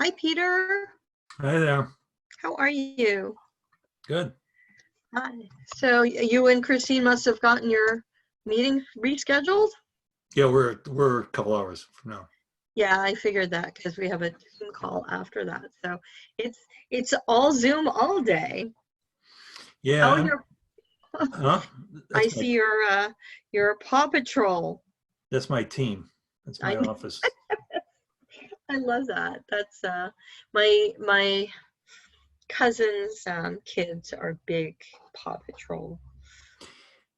Hi, Peter. Hi there. How are you? Good. Hi. So you and Christine must have gotten your meeting rescheduled? Yeah, we're a couple hours from now. Yeah, I figured that because we have a Zoom call after that. So it's all Zoom all day. Yeah, Oh, huh? I That's my see your Paw Patrol. that's my team. That's my I office. I love that. That's my cousins' kids are big Paw Patrol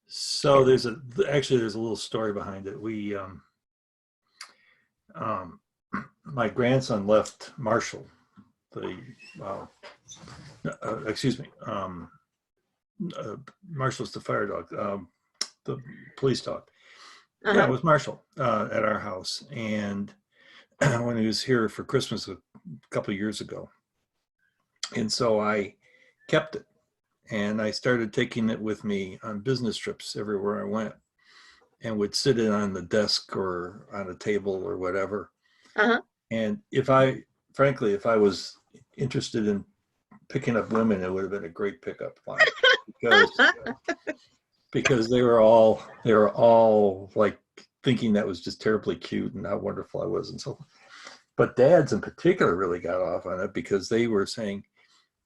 So kids. there's a little story behind it. We um my grandson left Marshall, the uh, excuse me, Marshall's the fire dog, the police dog. Yeah, it Uh-huh. was Marshall at our house, and when he was here for Christmas a couple of years ago, and so I kept it. And I started taking it with me on business trips everywhere I went and would sit it on the desk or on a table or whatever. Uh-huh. And frankly, if I was interested in picking up women, it would have been a great pickup line because because they were all like thinking that was just terribly cute and how wonderful I was and so. But dads in particular really got off on it because they were saying,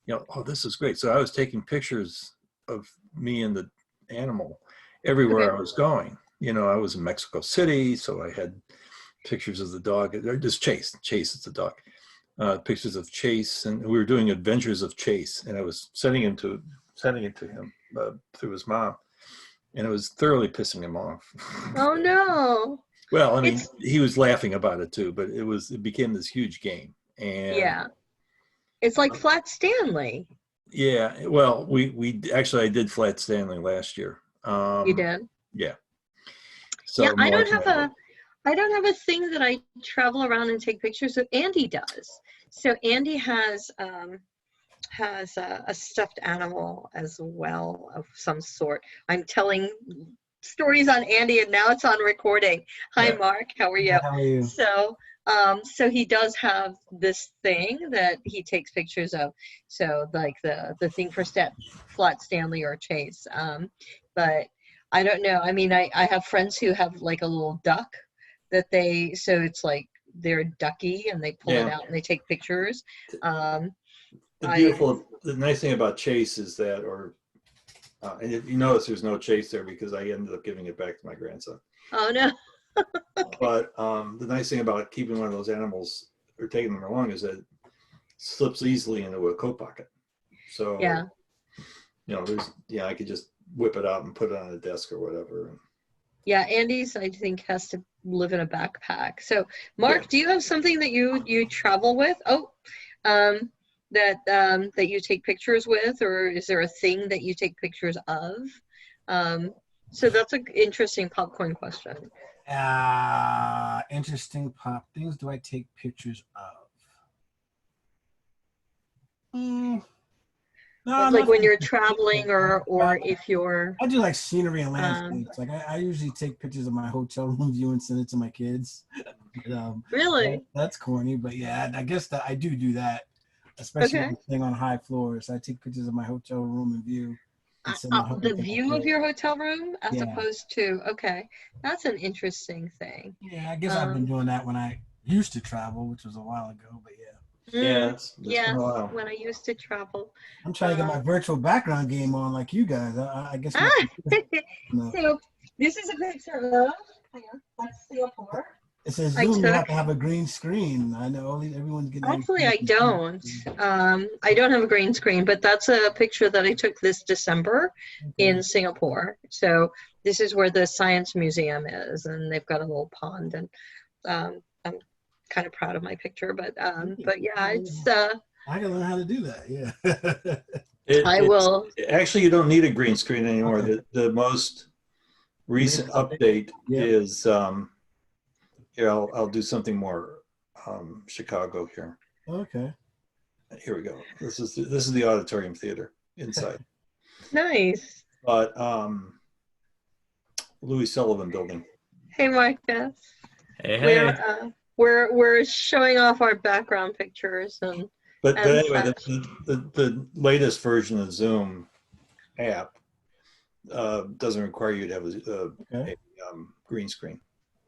oh, this is great. So I was taking pictures of me and the animal Okay. everywhere I was going. I was in Mexico City, so I had pictures of the dog. Just Chase. Chase is the dog. Pictures of Chase, and we were doing adventures of Chase, and I was sending it to him through his mom, and it was thoroughly pissing him off. Oh no. Well, I mean, It's he was laughing about it too, but it became this huge game, and yeah. It's like Flat Stanley. yeah, well, we actually I did Flat Stanley last year. You did? Yeah, Yeah, so March and I did. I don't have a thing that I travel around and take pictures of. Andy does. So Andy has a stuffed animal as well of some sort. I'm telling stories on Andy and now it's on recording. Hi Yeah, Mark, how are you? How are you? So he does have this thing that he takes pictures of. So like the thing for Flat Stanley or Chase. But I don't know. I mean, I have friends who have like a little duck so it's like they're ducky and they pull it yeah. out and they take pictures. Um, I The nice thing about Chase is that, and if you notice, there's no Chase there because I ended up giving it back to my grandson. Oh no. Okay. But the nice thing about keeping one of those animals or taking them along is that it slips easily into a coat pocket. So Yeah. I could just whip it out and put it on a desk or whatever. Yeah, Andy's I think has to live in a backpack. So Yeah. Mark, do you have something that you travel with? Oh, that you take pictures with, or is there a thing that you take pictures of? So that's an interesting popcorn question. Interesting pop things. Do I take pictures of? No, Like when nothing. you're traveling or if you're I do like scenery and um landscapes. Like I usually take pictures of my hotel room view and send it to my kids. But, really? that's corny, but yeah, I guess that I do that, especially when Okay. I'm staying on high floors. I take pictures of my hotel room and view and send my home The to my view of kids. your hotel room as Yeah, opposed to okay. That's an interesting thing. yeah. I guess I've been Um doing that when I used to travel, which was a while ago. But yeah. Yeah, Mm, it's been a yes, while. when I used to travel. I'm trying to get my Um, virtual background game on like you guys. I guess my ah, no. so this is a picture of, hang on, that's Singapore. It says I Zoom. You have took, to have a green screen. I know everyone's getting that. actually I don't. I don't have a green screen, but that's a picture that I took this December Okay. in Singapore. So this is where the Science Museum is, and they've got a little pond, and I'm kind of proud of my picture, but yeah, it's, I can learn how to do that. Yeah. I It's will, actually you don't need a green screen anymore. Okay. The most recent update Yep. is here. I'll do something more Chicago here. Okay. Here we go. This is the auditorium theater inside, nice. but Louis Sullivan building. Hey, Marcus. Hey, Where hey. we're showing off our background pictures But and anyway, such. the latest version of Zoom app doesn't require you to have a green screen.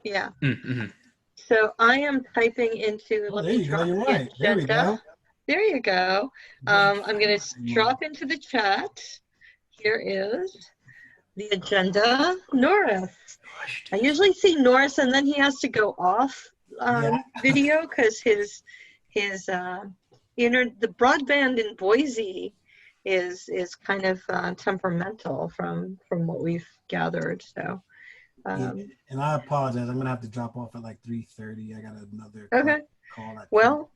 Yeah. Mm-hmm. So I am typing into. Oh, Let there me you go. drop You're the right. There we agenda. go. There you go. I'm going to drop into the chat. Here is the agenda. Norris. I usually see Norris, and then he has to go off video because his the broadband in Boise is kind of temperamental from what we've gathered. So. And I apologize. I'm gonna have to drop off at like 3:30. I got another call. Well.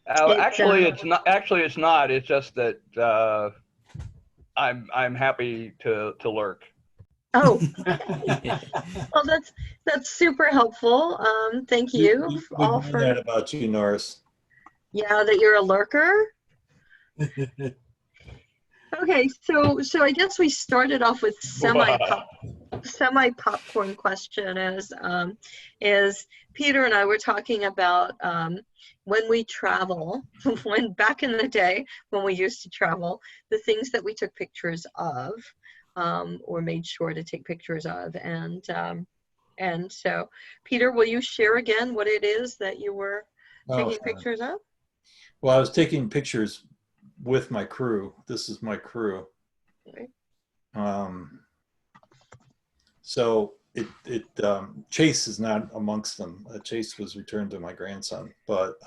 Actually, it's not. Actually, it's not. It's just that I'm happy to lurk. Oh, well, that's super helpful. Thank you all for that about you, Norris. Yeah, that you're a lurker. Okay, so I guess we started off with semi popcorn question is Peter and I were talking about when we travel, when back in the day when we used to travel, the things that we took pictures of or made sure to take pictures of, and so Peter, will you share again what it is that you were taking pictures of? Well, I was taking pictures with my crew. This is my crew. Okay. So Chase is not amongst them. Chase was returned to my grandson, but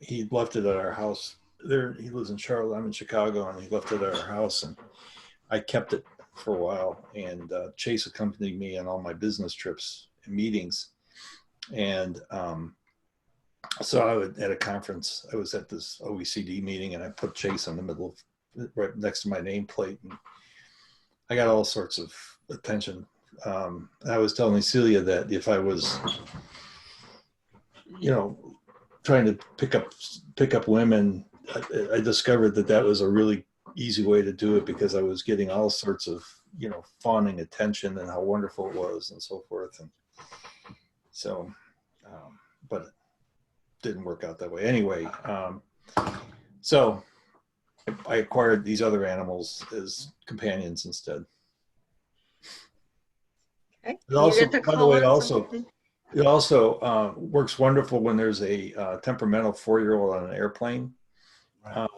he left it at our house. There, he lives in Charlotte. I'm in Chicago, and he left it at our house, and I kept it for a while. And Chase accompanied me on all my business trips and meetings, and so at a conference, I was at this OECD meeting, and I put Chase in the middle of, right next to my nameplate, and I got all sorts of attention. I was telling Celia that if I was, trying to pick up women, I discovered that was a really easy way to do it because I was getting all sorts of, fawning attention and how wonderful it was and so forth. And so, but didn't work out that way. Anyway, so I acquired these other animals as companions instead. Okay. It also, by the way, it also works wonderful when there's a temperamental 4-year-old on an airplane. Right.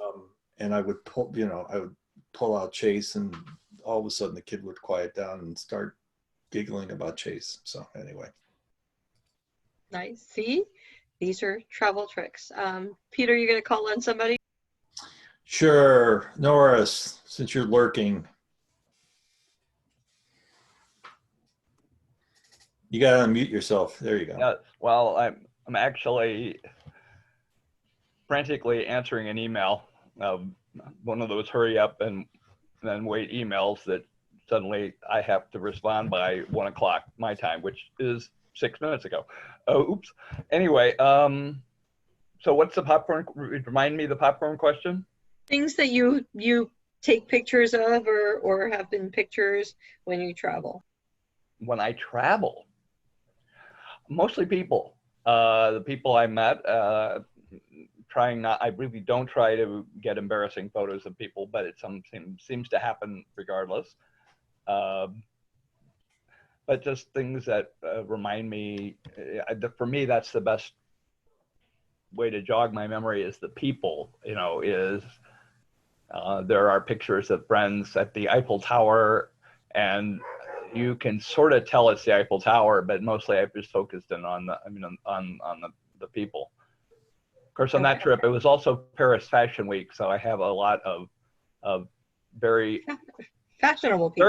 And I would pull out Chase, and all of a sudden the kid would quiet down and start giggling about Chase. So anyway. Nice. See? These are travel tricks. Peter, you going to call on somebody? Sure. Norris, since you're lurking. You got to unmute yourself. There you go. Yeah, well, I'm actually frantically answering an email, one of those hurry up and then wait emails that suddenly I have to respond by 1 o'clock my time, which is 6 minutes ago. Oh, oops. Anyway, so what's the popcorn? Remind me the popcorn question. Things that you take pictures of or have been pictures when you travel. When I travel, mostly people. The people I met, I really don't try to get embarrassing photos of people, but it seems to happen regardless. But just things that remind me, for me, that's the best way to jog my memory is the people, there are pictures of friends at the Eiffel Tower, and you can sort of tell it's the Eiffel Tower, but mostly I've just focused in on the people. Of course, on that trip, it was also Paris Fashion Week, so I have a lot of very fashionable people.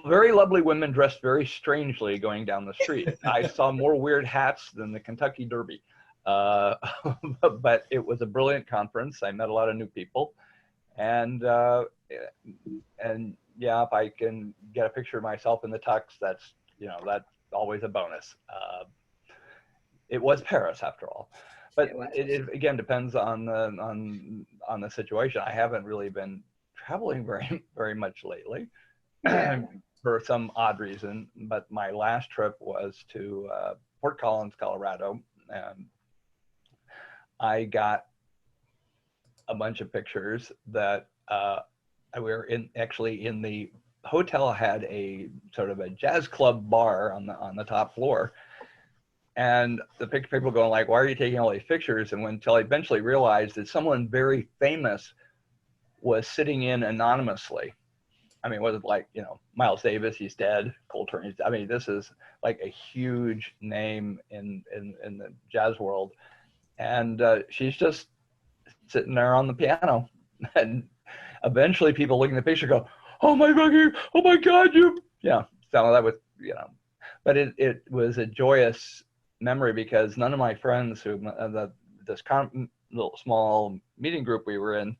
Very lovely women dressed very strangely going down the street. I saw more weird hats than the Kentucky Derby, but it was a brilliant conference. I met a lot of new people, and yeah, if I can get a picture of myself in the tux, that's always a bonus. It was Paris after all, but it again depends on the situation. I haven't really been traveling very much lately. Yeah. for some odd reason. But my last trip was to Fort Collins, Colorado, and I got a bunch of pictures that we were actually in the hotel had a sort of a jazz club bar on the top floor. And the people going like, why are you taking all these pictures? And until I eventually realized that someone very famous was sitting in anonymously. I mean, was it like, you know, Miles Davis, he's dead, Coltrane, I mean, this is like a huge name in the jazz world. And she's just sitting there on the piano. And eventually people looking at the picture go, oh my God, you, yeah. So that was, you know, but it was a joyous memory because none of my friends who, this little small meeting group we were in,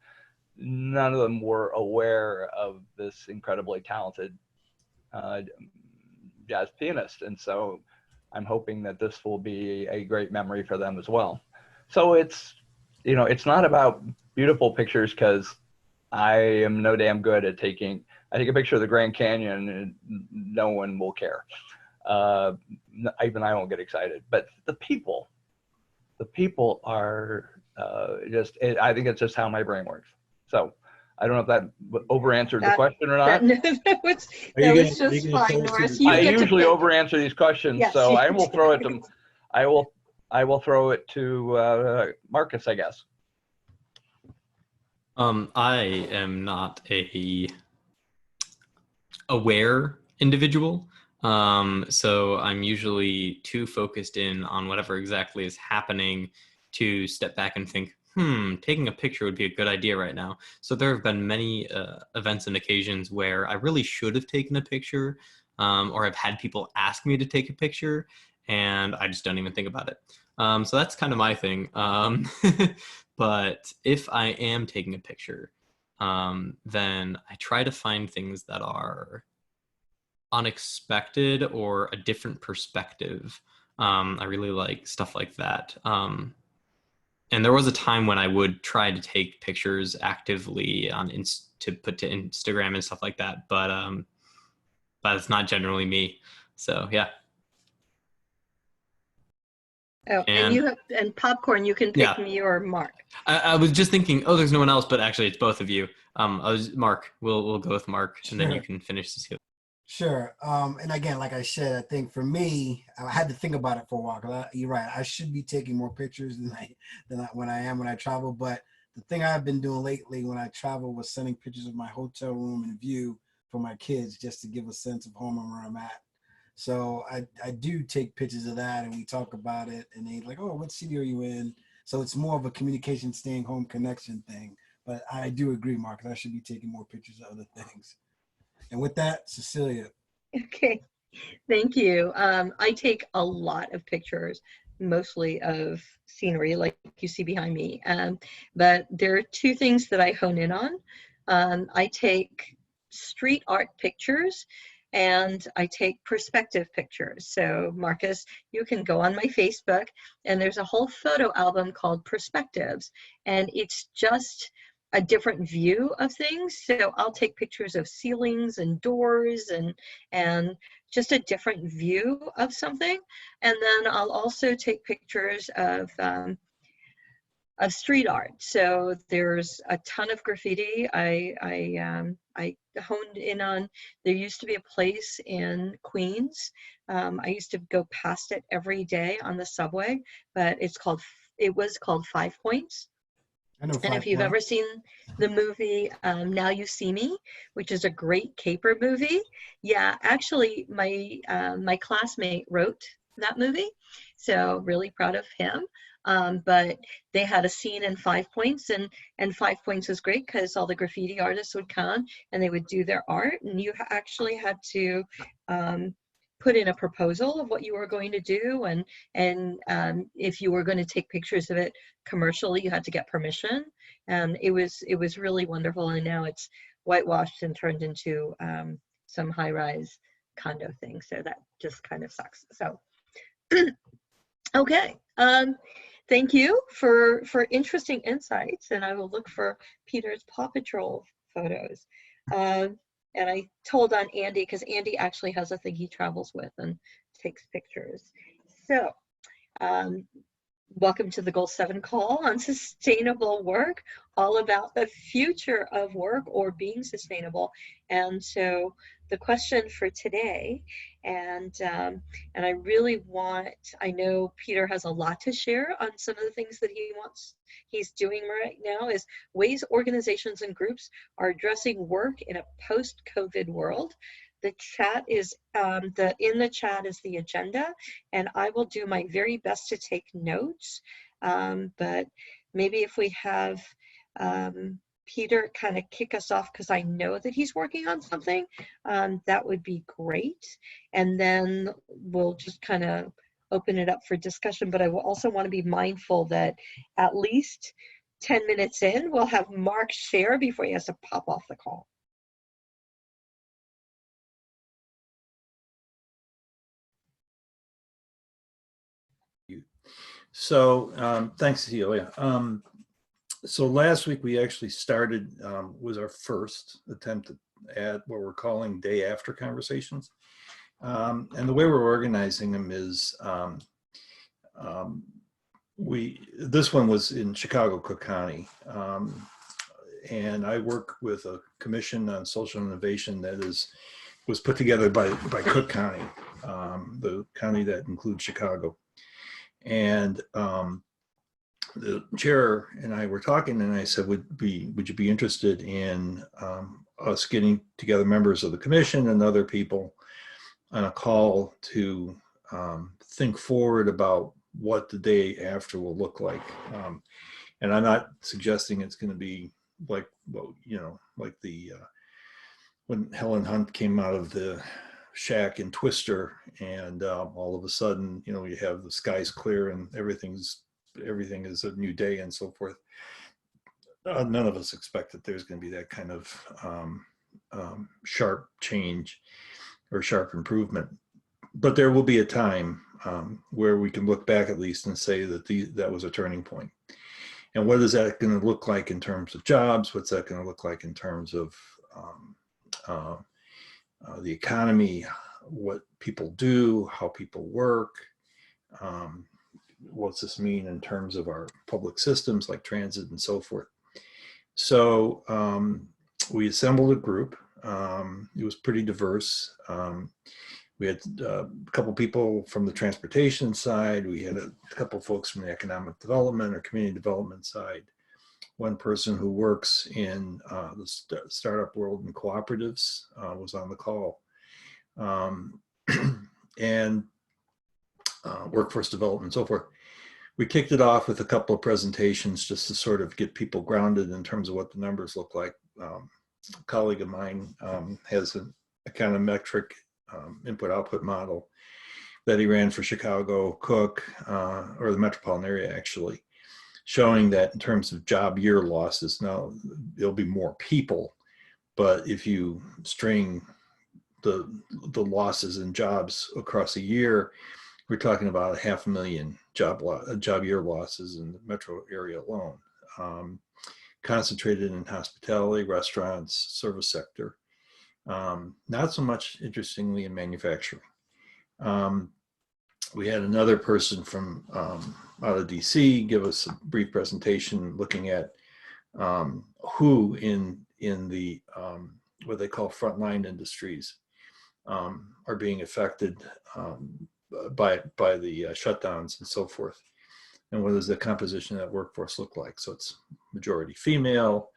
none of them were aware of this incredibly talented jazz pianist. And so I'm hoping that this will be a great memory for them as well. So it's, you know, it's not about beautiful pictures because I am no damn good at I take a picture of the Grand Canyon and no one will care. Even I won't get excited, but the people are I think it's just how my brain works. So I don't know if that over-answered the question or not. That was just fine, Norris. I usually over-answer these questions, yes, so I will throw it to, I will throw it to Marcus, I guess. I am not a aware individual. So I'm usually too focused in on whatever exactly is happening to step back and think, taking a picture would be a good idea right now. So there have been many events and occasions where I really should have taken a picture, or I've had people ask me to take a picture and I just don't even think about it. So that's kind of my thing. But if I am taking a picture, then I try to find things that are unexpected or a different perspective. I really like stuff like that. And there was a time when I would try to take pictures actively to put to Instagram and stuff like that, but it's not generally me. So yeah. Oh, and you have popcorn. You can pick me or Mark. I was just thinking, oh, there's no one else, but actually it's both of you. Mark. We'll go with Mark, and then you can finish this. Sure. And again, like I said, I think for me, I had to think about it for a while. Cause you're right. I should be taking more pictures than when I travel. But the thing I've been doing lately when I travel was sending pictures of my hotel room and view for my kids, just to give a sense of home and where I'm at. So I do take pictures of that, and we talk about it, and they like, oh, what city are you in? So it's more of a communication, staying home connection thing. But I do agree, Marcus, I should be taking more pictures of other things. And with that, Cecilia. Okay, thank you. I take a lot of pictures, mostly of scenery like you see behind me. But there are two things that I hone in on. I take street art pictures and I take perspective pictures. So Marcus, you can go on my Facebook and there's a whole photo album called Perspectives, and it's just a different view of things. So I'll take pictures of ceilings and doors and just a different view of something. And then I'll also take pictures of street art. So there's a ton of graffiti. I honed in on, there used to be a place in Queens. I used to go past it every day on the subway, but it was called 5 Points. I know 5 and if you've Points. ever seen the movie Now You See Me, which is a great caper movie, yeah, actually my classmate wrote that movie, so really proud of him. But they had a scene in 5 Points, and 5 Points was great because all the graffiti artists would come and they would do their art, and you actually had to put in a proposal of what you were going to do, and if you were going to take pictures of it commercially, you had to get permission. And it was really wonderful, and now it's whitewashed and turned into some high-rise condo thing, so that just kind of sucks. So okay, thank you for interesting insights, and I will look for Peter's Paw Patrol photos. and I told on Andy because Andy actually has a thing he travels with and takes pictures. So welcome to the Goal 7 call on sustainable work, all about the future of work or being sustainable. And so the question for today, and I really want, I know Peter has a lot to share on some of the things that he's doing right now, is ways organizations and groups are addressing work in a post-COVID world. The chat is, in the chat is the agenda, and I will do my very best to take notes. But maybe if we have Peter kind of kick us off, because I know that he's working on something, that would be great. And then we'll just kind of open it up for discussion. But I will also want to be mindful that at least 10 minutes in, we'll have Mark share before he has to pop off the call. So thanks, Celia. So last week we actually started, was our first attempt at what we're calling day after conversations. And the way we're organizing them is this one was in Chicago, Cook County. And I work with a commission on social innovation that was put together by Cook County, the county that includes Chicago. And the chair and I were talking, and I said, would you be interested in us getting together members of the commission and other people on a call to think forward about what the day after will look like. And I'm not suggesting it's going to be like, well, like the when Helen Hunt came out of the shack in Twister, and all of a sudden, you have the skies clear and everything is a new day and so forth. None of us expect that there's going to be that kind of sharp change or sharp improvement, but there will be a time where we can look back at least and say that that was a turning point. And what is that going to look like in terms of jobs? What's that going to look like in terms of the economy, what people do, how people work? What's this mean in terms of our public systems like transit and so forth? So we assembled a group. It was pretty diverse. We had a couple people from the transportation side. We had a couple folks from the economic development or community development side. One person who works in the startup world and cooperatives was on the call. And workforce development and so forth. We kicked it off with a couple of presentations just to sort of get people grounded in terms of what the numbers look like. A colleague of mine has an econometric input-output model that he ran for Chicago, Cook, or the metropolitan area actually, showing that in terms of job year losses, now there'll be more people, but if you string the losses in jobs across a year, we're talking about 500,000 job year losses in the metro area alone, concentrated in hospitality, restaurants, service sector. Not so much, interestingly, in manufacturing. We had another person from out of DC give us a brief presentation looking at who in the what they call frontline industries are being affected by the shutdowns and so forth, and what does the composition of that workforce look like? So it's majority female,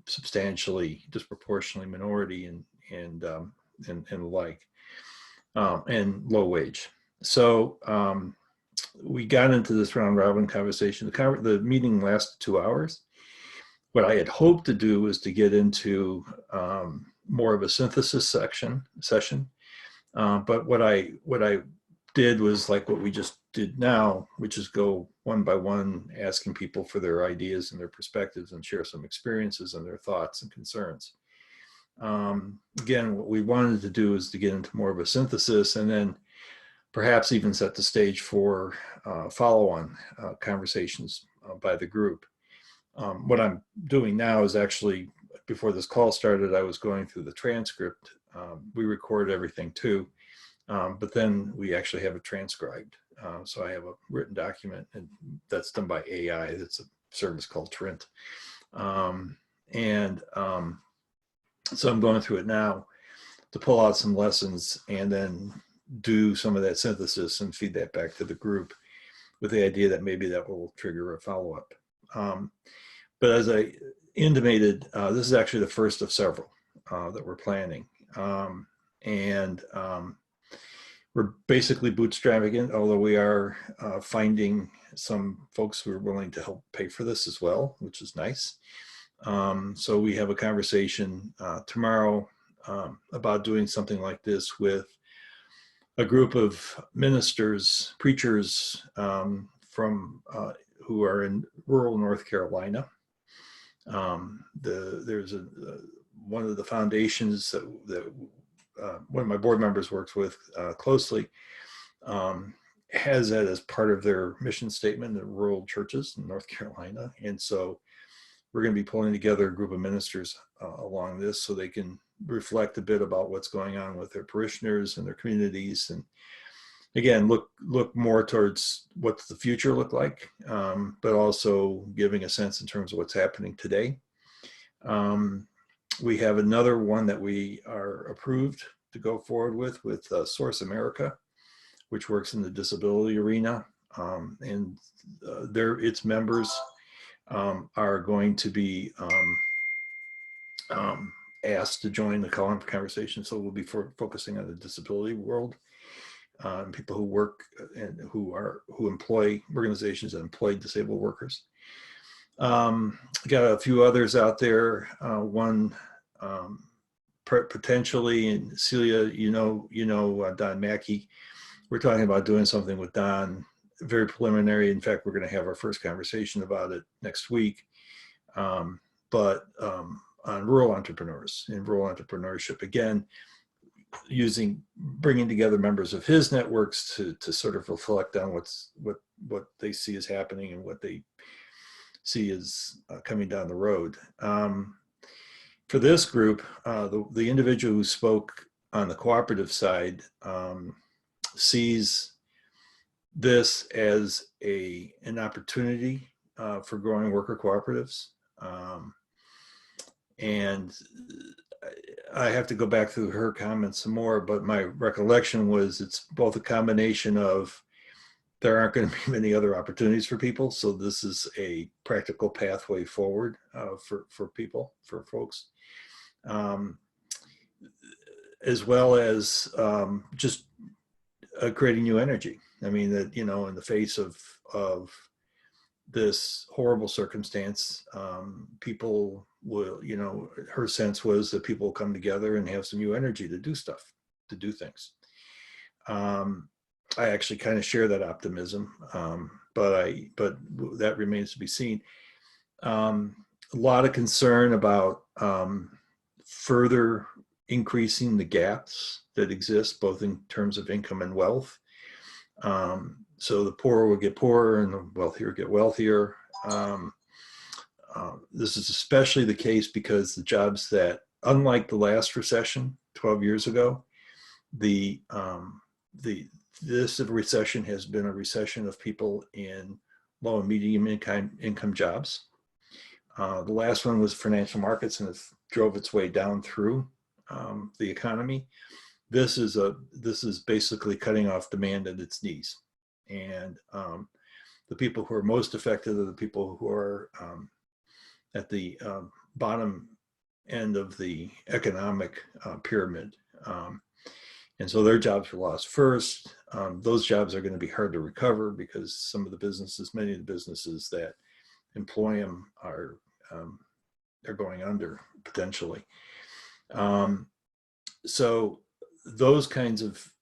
substantially disproportionately minority, and the like, and low wage. So we got into this round robin conversation. The meeting lasted 2 hours. What I had hoped to do was to get into more of a synthesis session. But what I did was like what we just did now, which is go one by one, asking people for their ideas and their perspectives and share some experiences and their thoughts and concerns. Again, what we wanted to do is to get into more of a synthesis and then perhaps even set the stage for follow-on conversations by the group. What I'm doing now is actually before this call started, I was going through the transcript. We record everything too, but then we actually have it transcribed. So I have a written document, and that's done by AI. That's a service called Trint. So I'm going through it now to pull out some lessons and then do some of that synthesis and feed that back to the group with the idea that maybe that will trigger a follow-up. But as I intimated, this is actually the first of several that we're planning. We're basically bootstrapping it, although we are finding some folks who are willing to help pay for this as well, which is nice. So we have a conversation tomorrow about doing something like this with a group of ministers, preachers from who are in rural North Carolina. There's one of the foundations that one of my board members works with closely, has that as part of their mission statement in rural churches in North Carolina. And so we're going to be pulling together a group of ministers along this so they can reflect a bit about what's going on with their parishioners and their communities. And again, look more towards what's the future look like, but also giving a sense in terms of what's happening today. We have another one that we are approved to go forward with Source America, which works in the disability arena. Its members are going to be asked to join the conversation. So we'll be focusing on the disability world, people who work and who employ organizations that employ disabled workers. Got a few others out there. One potentially, and Celia, you know Don Mackey. We're talking about doing something with Don. Very preliminary. In fact, we're going to have our first conversation about it next week. But on rural entrepreneurs and rural entrepreneurship, again, bringing together members of his networks to sort of reflect on what they see as happening and what they see as coming down the road. For this group, the individual who spoke on the cooperative side sees this as an opportunity for growing worker cooperatives. And I have to go back through her comments some more, but my recollection was it's both a combination of there aren't going to be many other opportunities for people. So this is a practical pathway forward for people, for folks, as well as just creating new energy. I mean, that, in the face of this horrible circumstance, people will, her sense was that people will come together and have some new energy to do stuff, to do things. I actually kind of share that optimism, but that remains to be seen. A lot of concern about further increasing the gaps that exist, both in terms of income and wealth. So the poorer will get poorer and the wealthier get wealthier. This is especially the case because the jobs that, unlike the last recession 12 years ago, this recession has been a recession of people in low and medium income jobs. The last one was financial markets, and it drove its way down through the economy. This is basically cutting off demand at its knees, and the people who are most affected are the people who are at the bottom end of the economic pyramid. And so their jobs were lost first. Those jobs are going to be hard to recover because many of the businesses that employ them are going under potentially. So those kinds of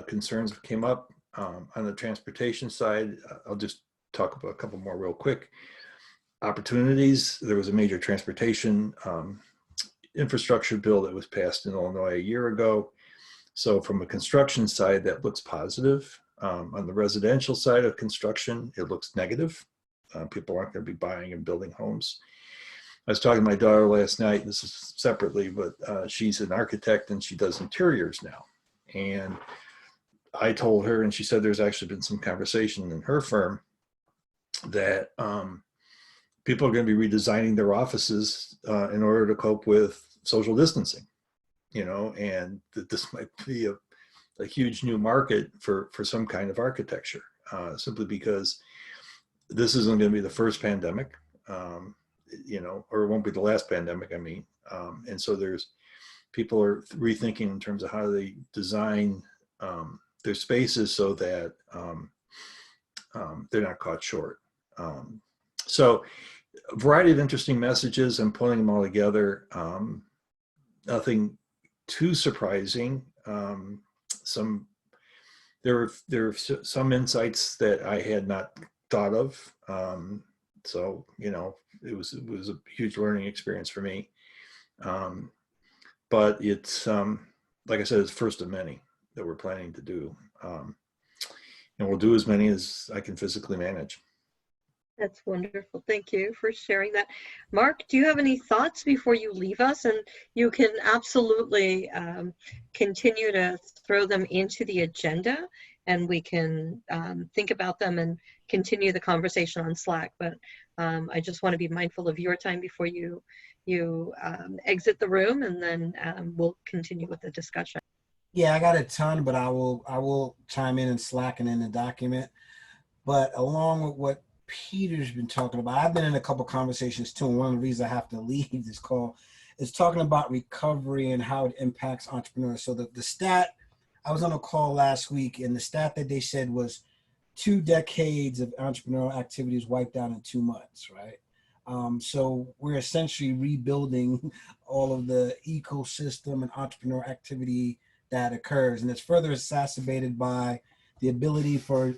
concerns came up. On the transportation side, I'll just talk about a couple more real quick. Opportunities. There was a major transportation infrastructure bill that was passed in Illinois a year ago. So from a construction side, that looks positive. On the residential side of construction, it looks negative. People aren't going to be buying and building homes. I was talking to my daughter last night, this is separately, but she's an architect and she does interiors now. And I told her, and she said there's actually been some conversation in her firm that people are going to be redesigning their offices in order to cope with social distancing, and that this might be a huge new market for some kind of architecture, simply because this isn't going to be the first pandemic, or it won't be the last pandemic, I mean. And so people are rethinking in terms of how they design their spaces so that they're not caught short. So a variety of interesting messages. I'm pulling them all together. Nothing too surprising. There were some insights that I had not thought of. So it was a huge learning experience for me. But it's like I said, it's first of many that we're planning to do, and we'll do as many as I can physically manage. That's wonderful. Thank you for sharing that. Mark, do you have any thoughts before you leave us? And you can absolutely continue to throw them into the agenda, and we can think about them and continue the conversation on Slack. But I just want to be mindful of your time before you exit the room, and then we'll continue with the discussion. Yeah, I got a ton, but I will chime in Slack and in the document. But along with what Peter's been talking about, I've been in a couple conversations too, and one of the reasons I have to leave this call is talking about recovery and how it impacts entrepreneurs. So the stat, I was on a call last week, and the stat that they said was 2 decades of entrepreneurial activities wiped out in 2 months, right? So we're essentially rebuilding all of the ecosystem and entrepreneurial activity that occurs, and it's further exacerbated by the ability for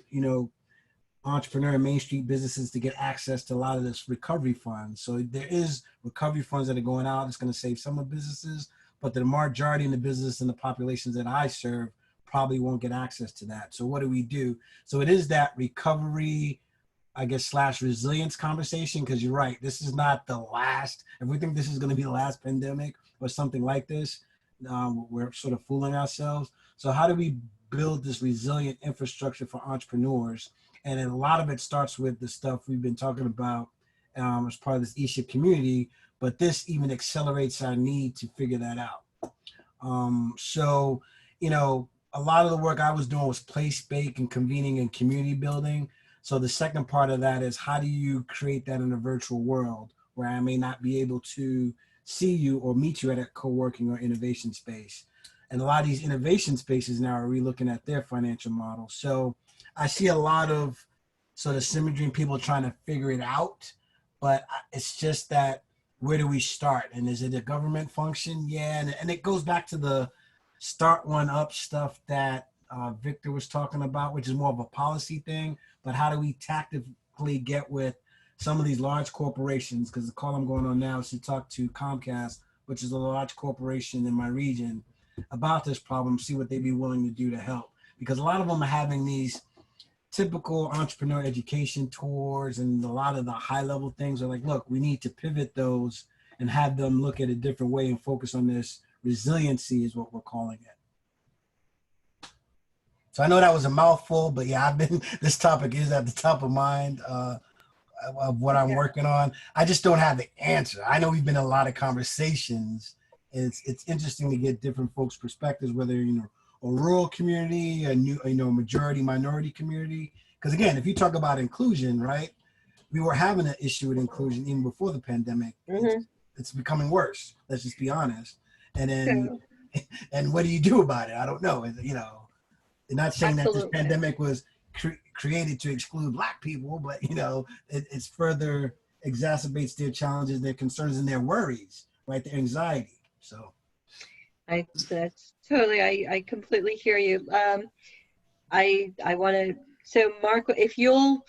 entrepreneur and Main Street businesses to get access to a lot of this recovery funds. So there is recovery funds that are going out. It's going to save some of businesses, but the majority of the business and the populations that I serve probably won't get access to that. So what do we do? So it is that recovery, I guess, / resilience conversation, because you're right. This is not the last. If we think this is going to be the last pandemic or something like this, we're sort of fooling ourselves. So how do we build this resilient infrastructure for entrepreneurs? And then a lot of it starts with the stuff we've been talking about as part of this ESHIP community, but this even accelerates our need to figure that out. So, a lot of the work I was doing was place, bake, and convening and community building. So the second part of that is, how do you create that in a virtual world where I may not be able to see you or meet you at a co-working or innovation space? And a lot of these innovation spaces now are relooking at their financial model. So I see a lot of sort of symmetry in people trying to figure it out, but it's just that, where do we start? And is it a government function? Yeah, and it goes back to the start one up stuff that Victor was talking about, which is more of a policy thing, but how do we tactically get with some of these large corporations? Because the call I'm going on now is to talk to Comcast, which is a large corporation in my region, about this problem, see what they'd be willing to do to help. Because a lot of them are having these typical entrepreneur education tours, and a lot of the high level things are like, look, we need to pivot those and have them look at a different way and focus on this resiliency, is what we're calling it. So I know that was a mouthful, but yeah, this topic is at the top of mind of what I'm working on. I just don't have the answer. I know we've been in a lot of conversations. It's interesting to get different folks' perspectives, whether a rural community, a majority minority community. Because again, if you talk about inclusion, right, we were having an issue with inclusion even before the pandemic. Mm-hmm. It's becoming worse. Let's just be honest. And then, and what do you do about it? I don't know. They're not saying Absolutely. That this pandemic was created to exclude Black people, but it's further exacerbates their challenges, their concerns, and their worries, right? Their anxiety. So. That's totally, I completely hear you. I want to, so Mark, if you'll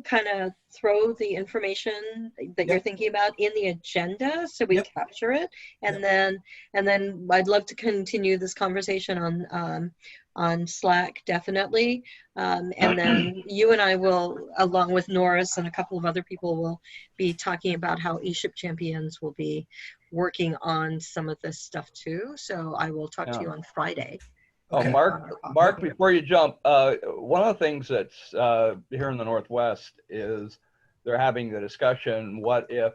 kind of throw the information that you're thinking about in the agenda so we capture it, and then I'd love to continue this conversation on on Slack, definitely. And then you and I will, along with Norris and a couple of other people, will be talking about how ESHIP champions will be working on some of this stuff too. So I will talk to you on Friday. Oh, Okay. Mark, before you jump, one of the things that's here in the Northwest is they're having the discussion, what if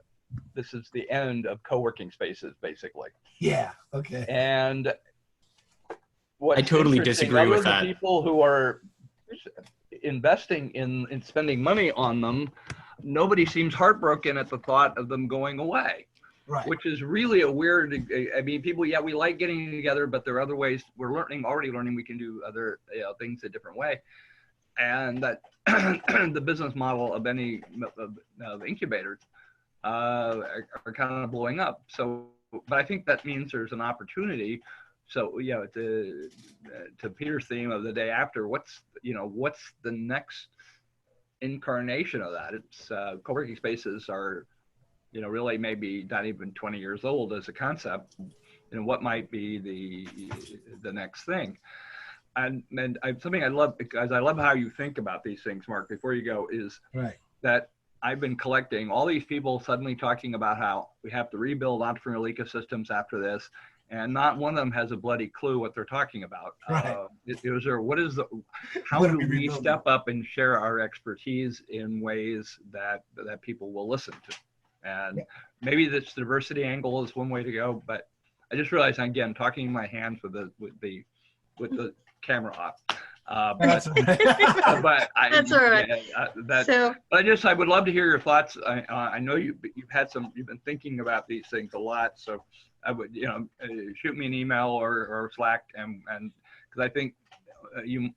this is the end of co-working spaces, basically? Yeah. Okay. And I totally disagree with that. The people who are investing in spending money on them, nobody seems heartbroken at the thought of them going away. Right. Which is really a weird, I mean, people, yeah, we like getting together, but there are other ways we're already learning we can do other things a different way. And that the business model of any of incubators are kind of blowing up. So, but I think that means there's an opportunity. So, yeah, to Peter's theme of the day after, what's the next incarnation of that? It's co-working spaces are, really maybe not even 20 years old as a concept, and what might be the next thing. And something I love, because I love how you think about these things, Mark, before you go, is that I've been collecting all these people suddenly talking about how we have to rebuild entrepreneurial ecosystems after this, and not one of them has a bloody clue what they're talking about. How do we step up and share our expertise in ways that people will listen to? And maybe this diversity angle is one way to go, but I just realized, again, talking in my hands with the camera off. That's all right. That's all right. I would love to hear your thoughts. I know you've been thinking about these things a lot. So I would, shoot me an email or Slack, and because I think you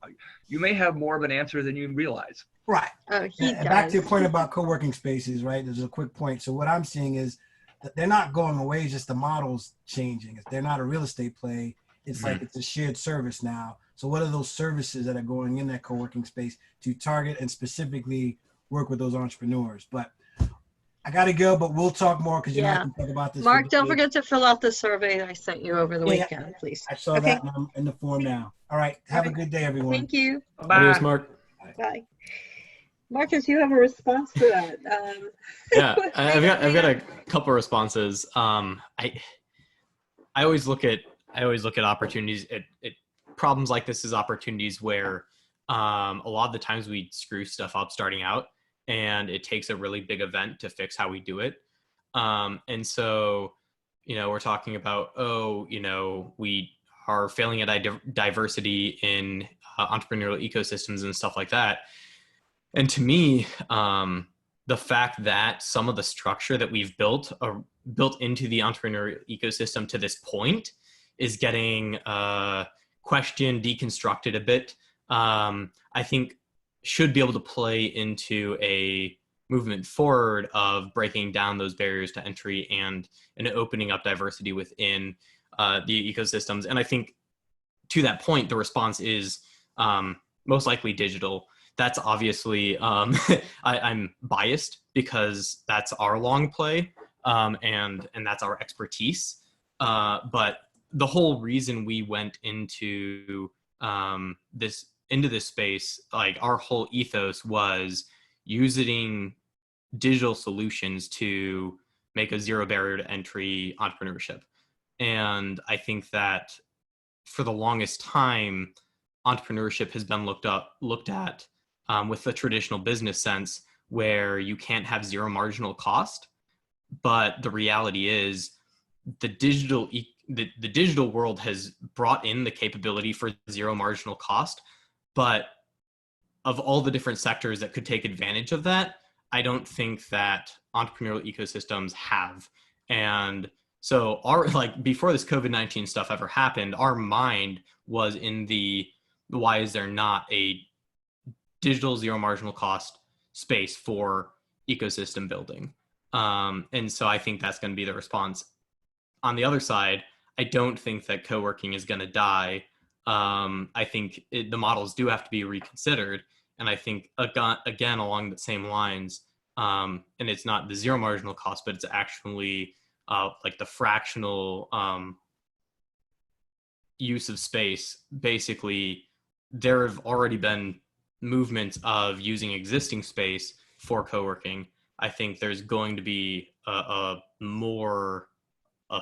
may have more of an answer than you realize. Right. And back to your point about co-working spaces, right? There's a quick point. So what I'm seeing is that they're not going away, it's just the model's changing. If they're not a real estate play, it's like it's a shared service now. So what are those services that are going in that co-working space to target and specifically work with those entrepreneurs? But I got to go, but we'll talk more because I can talk about this. Mark, don't forget to fill out the survey I sent you over the weekend, please. I saw that and I'm in the form now. All right. Have a good day, everyone. Thank you. Bye. Adios, Mark. Bye. Marcus, you have a response to that. Yeah, I've got a couple responses. I always look at opportunities at problems like this as opportunities where a lot of the times we screw stuff up starting out, and it takes a really big event to fix how we do it. And so, we're talking about, we are failing at diversity in entrepreneurial ecosystems and stuff like that. And to me, the fact that some of the structure that we've built into the entrepreneurial ecosystem to this point is getting questioned, deconstructed a bit, I think should be able to play into a movement forward of breaking down those barriers to entry and opening up diversity within the ecosystems. And I think to that point, the response is most likely digital. That's obviously, I'm biased because that's our long play and that's our expertise. But the whole reason we went into this space, like our whole ethos was using digital solutions to make a zero barrier to entry entrepreneurship. And I think that for the longest time, entrepreneurship has been looked at with the traditional business sense, where you can't have zero marginal cost. But the reality is the digital world has brought in the capability for zero marginal cost. But of all the different sectors that could take advantage of that, I don't think that entrepreneurial ecosystems have. And so before this COVID-19 stuff ever happened, our mind was in the why is there not a digital zero marginal cost space for ecosystem building? And so I think that's going to be the response. On the other side, I don't think that co-working is going to die. I think the models do have to be reconsidered. And I think, again, along the same lines, and it's not the zero marginal cost, but it's actually like the fractional use of space, basically there have already been movements of using existing space for co-working. I think there's going to be a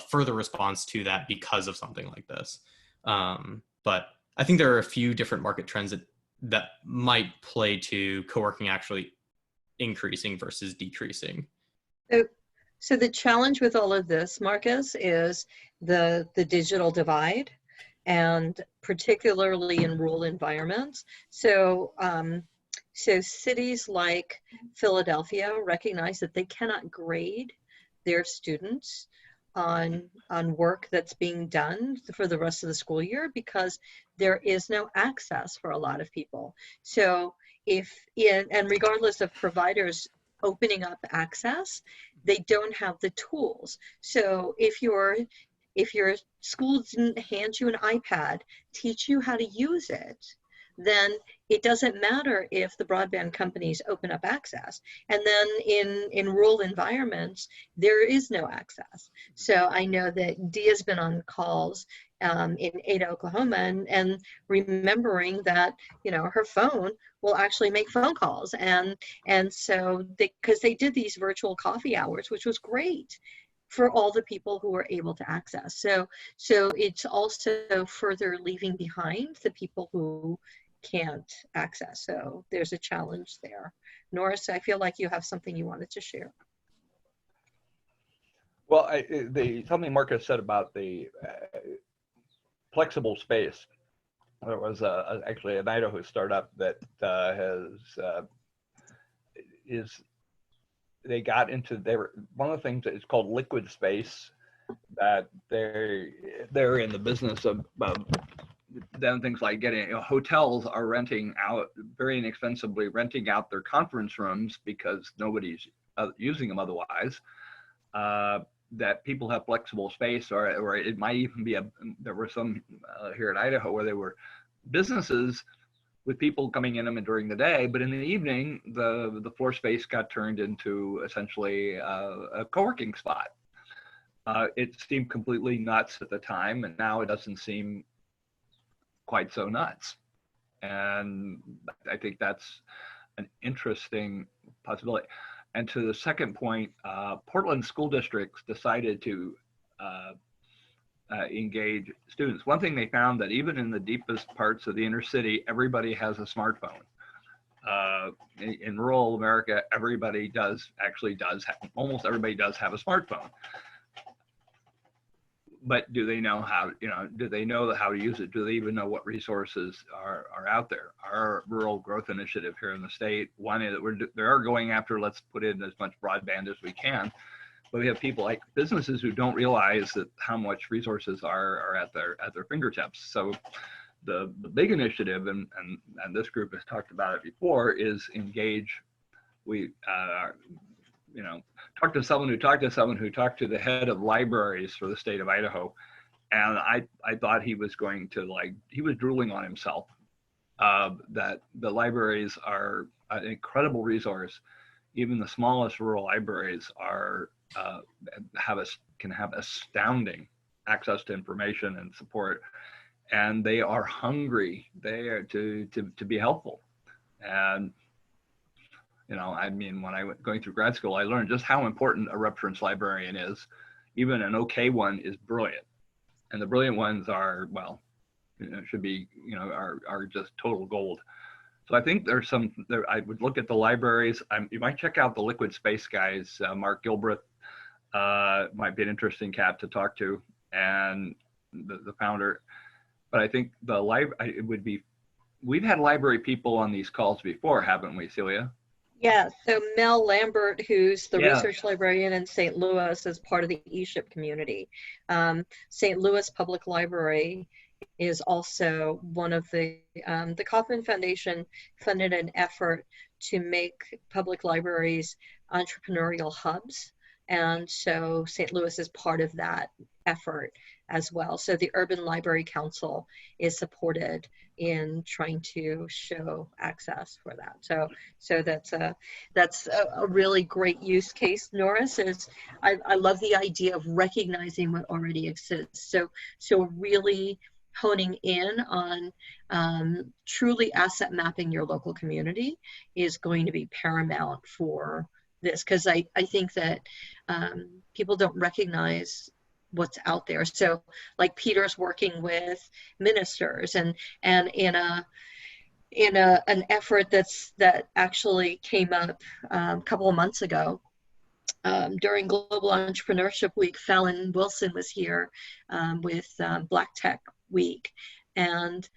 further response to that because of something like this. But I think there are a few different market trends that might play to co-working actually increasing versus decreasing. So the challenge with all of this, Marcus, is the digital divide, and particularly in rural environments. So so cities like Philadelphia recognize that they cannot grade their students on work that's being done for the rest of the school year because there is no access for a lot of people. So and regardless of providers opening up access, they don't have the tools. So if your school didn't hand you an iPad, teach you how to use it, then it doesn't matter if the broadband companies open up access. And then in rural environments, there is no access. So I know that Dia's been on calls in Ada, Oklahoma, and remembering that, you know, her phone will actually make phone calls. And so because they did these virtual coffee hours, which was great for all the people who were able to access. So it's also further leaving behind the people who can't access. So there's a challenge there. Norris, I feel like you have something you wanted to share. Well, something Marcus said about the flexible space. There was actually an Idaho startup that they got into, one of the things that is called liquid space, that they're in the business of then things like getting, hotels are renting out very inexpensively, renting out their conference rooms because nobody's using them otherwise. That people have flexible space, or it might even be there were some here in Idaho where there were businesses with people coming in them during the day, but in the evening, the floor space got turned into essentially a co-working spot. It seemed completely nuts at the time, and now it doesn't seem quite so nuts. And I think that's an interesting possibility. And to the second point, Portland school districts decided to engage students. One thing they found, that even in the deepest parts of the inner city, everybody has a smartphone. In rural America, everybody almost everybody does have a smartphone. But do they know how, do they know how to use it? Do they even know what resources are out there? Our rural growth initiative here in the state, one is that they are going after, let's put in as much broadband as we can. But we have people like businesses who don't realize that how much resources are at their fingertips. So the big initiative, and this group has talked about it before, is engage. We talked to someone who talked to the head of libraries for the state of Idaho, and I thought he was going to, he was drooling on himself, that the libraries are an incredible resource. Even the smallest rural libraries can have astounding access to information and support, and they are hungry to be helpful. And I mean, when I went going through grad school, I learned just how important a reference librarian is. Even an okay one is brilliant, and the brilliant ones are, well, should be, are just total gold. So I think there's I would look at the libraries. You might check out the Liquid Space guys. Mark Gilbreth might be an interesting cat to talk to, and the founder. But I think it would be, we've had library people on these calls before, haven't we, Celia? Yeah, so Mel Lambert, who's the research librarian in St. Louis, is part of the ESHIP community. St. Louis Public Library is also one of the Kauffman Foundation funded an effort to make public libraries entrepreneurial hubs. And so St. Louis is part of that effort as well. So the Urban Library Council is supported in trying to show access for that. So that's a really great use case, Norris. I love the idea of recognizing what already exists. So really honing in on truly asset mapping your local community is going to be paramount for this, because I think that people don't recognize what's out there. So like Peter's working with ministers and in an effort that actually came up a couple of months ago. During Global Entrepreneurship Week, Fallon Wilson was here with Black Tech Week, and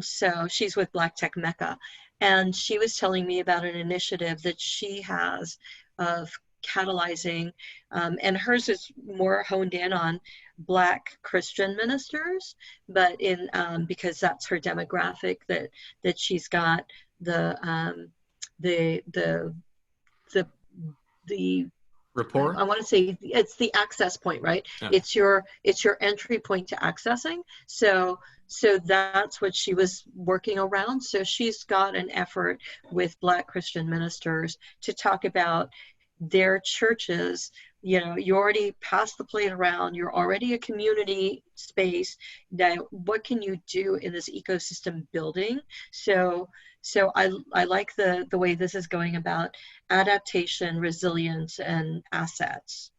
so she's with Black Tech Mecca, and she was telling me about an initiative that she has of catalyzing, and hers is more honed in on Black Christian ministers, but in because that's her demographic, that she's got the Rapport? I want to say it's the access point, right? Yeah. It's your entry point to accessing. So that's what she was working around. So she's got an effort with Black Christian ministers to talk about their churches. You know, you already passed the plate around, you're already a community space. Now, what can you do in this ecosystem building? So I like the way this is going about adaptation, resilience, and assets.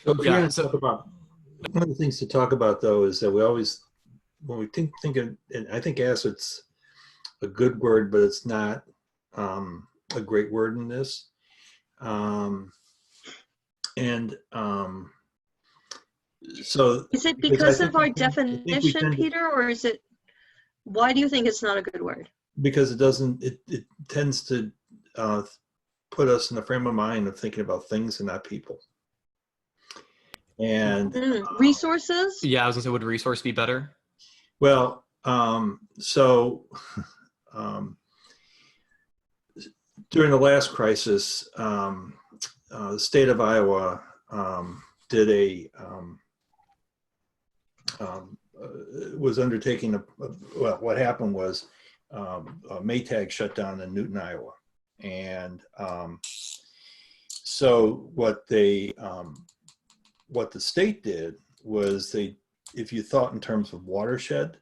So if Yeah, you're going to so- talk about, one of the things to talk about though is that we always, when we think of, and I think assets a good word, but it's not a great word in this. So Is it because because of our definition, to, Peter, or is it, why do you think it's not a good word? because it tends to put us in the frame of mind of thinking about things and not people. And resources? Yeah, I was gonna say, would resource be better? well, during the last crisis, the state of Iowa did was undertaking well, what happened was Maytag shut down in Newton, Iowa. And so what the state did was if you thought in terms of watershed,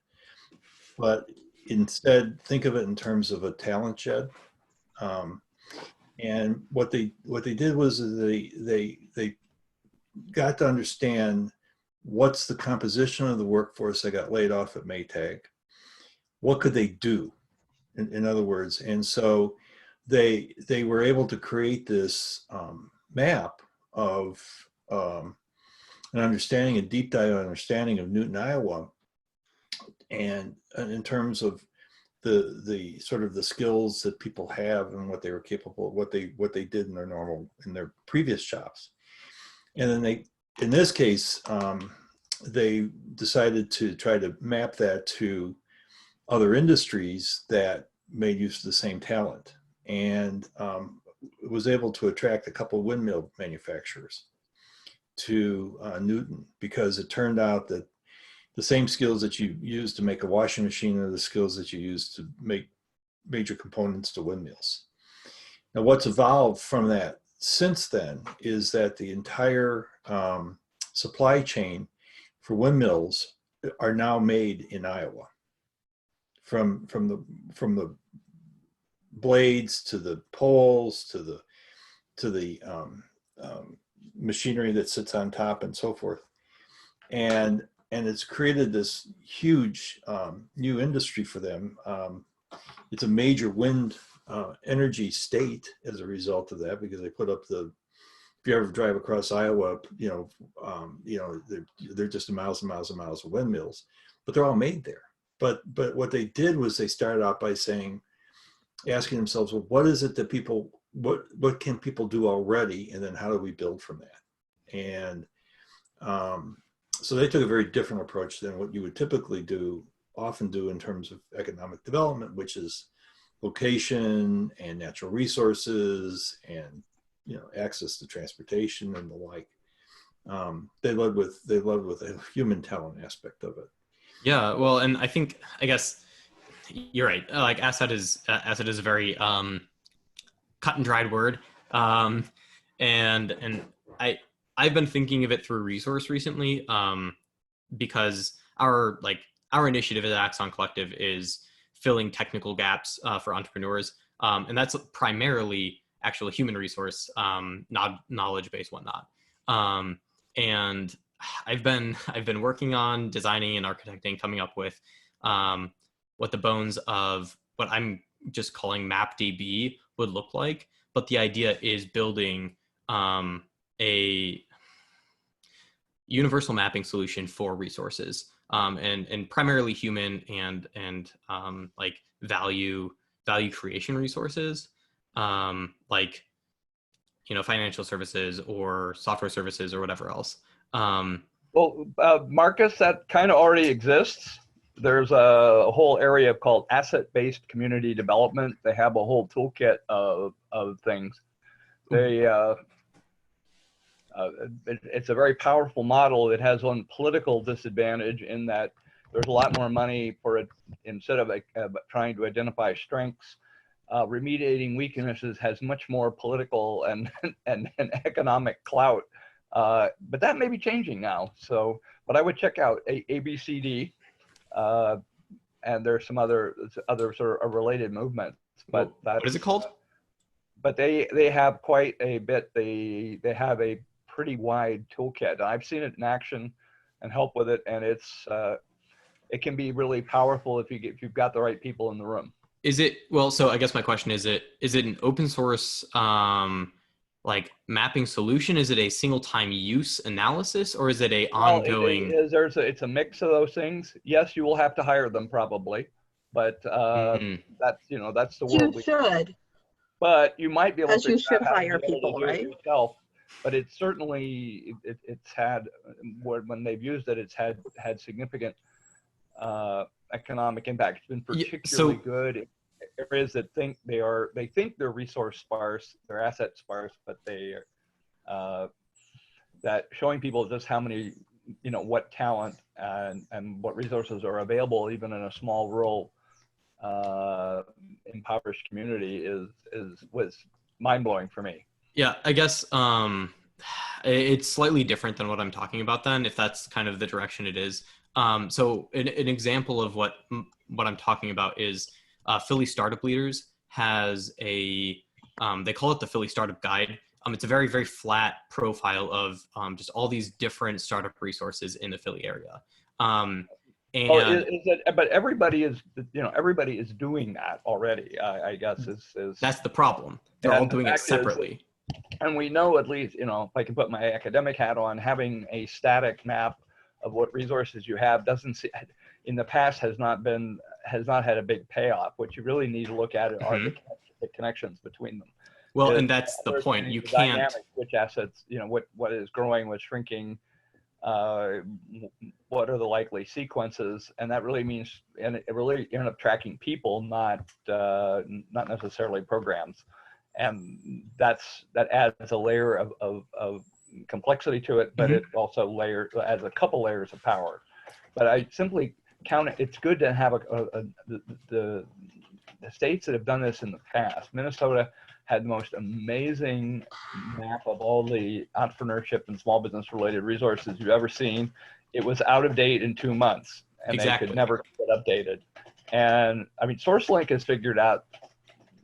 but instead think of it in terms of a talent shed. And what they did was they got to understand what's the composition of the workforce that got laid off at Maytag. What could they do, in other words? And so they were able to create this map of an understanding, a deep dive understanding of Newton, Iowa, and in terms of the sort of the skills that people have and what they were capable of, what they did in their previous jobs. And then in this case, they decided to try to map that to other industries that made use of the same talent, and was able to attract a couple of windmill manufacturers to Newton, because it turned out that the same skills that you use to make a washing machine are the skills that you use to make major components to windmills. Now, what's evolved from that since then is that the entire supply chain for windmills are now made in Iowa. From the blades to the poles to the machinery that sits on top and so forth, and it's created this huge new industry for them. It's a major wind energy state as a result of that, because they put up if you ever drive across Iowa, they're just miles and miles and miles of windmills, but they're all made there. But what they did was they started out by asking themselves, well, what is it that what can people do already, and then how do we build from that? And so they took a very different approach than what you would typically often do in terms of economic development, which is location and natural resources and access to transportation and the like. They led with a human talent aspect of it. Yeah, well, and I guess you're right. Like asset is a very cut and dried word, and I've been thinking of it through resource recently, because our our initiative at Axon Collective is filling technical gaps for entrepreneurs, and that's primarily actual human resource, not knowledge-based whatnot. And I've been working on designing and architecting, coming up with what the bones of what I'm just calling MapDB would look like. But the idea is building a universal mapping solution for resources, and primarily human and like value creation resources, like, you know, financial services or software services or whatever else. Well, Marcus, that kind of already exists. There's a whole area called asset-based community development. They have a whole toolkit of things. They it's a very powerful model. It has one political disadvantage in that there's a lot more money for it. Instead of trying to identify strengths, remediating weaknesses has much more political and economic clout. But that may be changing now. So, but I would check out ABCD, and there's some other sort of related movements. But what is it called? But they have quite a bit. They have a pretty wide toolkit. I've seen it in action and help with it, and it can be really powerful if you've got the right people in the room. Is it, well, so I guess my question is it an open source like mapping solution? Is it a single time use analysis, or is it a ongoing? It's a mix of those things. Yes, you will have to hire them probably, but that's, you know, that's the world. You should. But you might be able As to you should hire to people, do it right? yourself. But it's certainly it's had, when they've used it, it's had significant economic impact. It's been particularly good in areas that think they think they're resource sparse, they're asset sparse, but they that showing people just how many, you know, what talent and what resources are available even in a small rural impoverished community was mind-blowing for me. Yeah, I guess it's slightly different than what I'm talking about then, if that's kind of the direction it is. So an example of what I'm talking about is Philly Startup Leaders has a, they call it the Philly Startup Guide. It's a very, very flat profile of just all these different startup resources in the Philly area. But everybody is, you know, everybody is doing that already. I guess is that's the problem. They're all doing it separately. And we know, at least, you know, if I can put my academic hat on, having a static map of what resources you have in the past has not had a big payoff. What you really need to look at are the connections between them. Well, and that's the point. You can't, which assets, you know, what is growing, what's shrinking, what are the likely sequences, and that really means, and it really end up tracking people, not necessarily programs. And that adds a layer of complexity to it, but it also adds a couple layers of power. But I simply count it. It's good to have the states that have done this in the past. Minnesota had the most amazing map of all the entrepreneurship and small business related resources you've ever seen. It was out of date in 2 months, and they could never get updated. And I mean, SourceLink has figured out,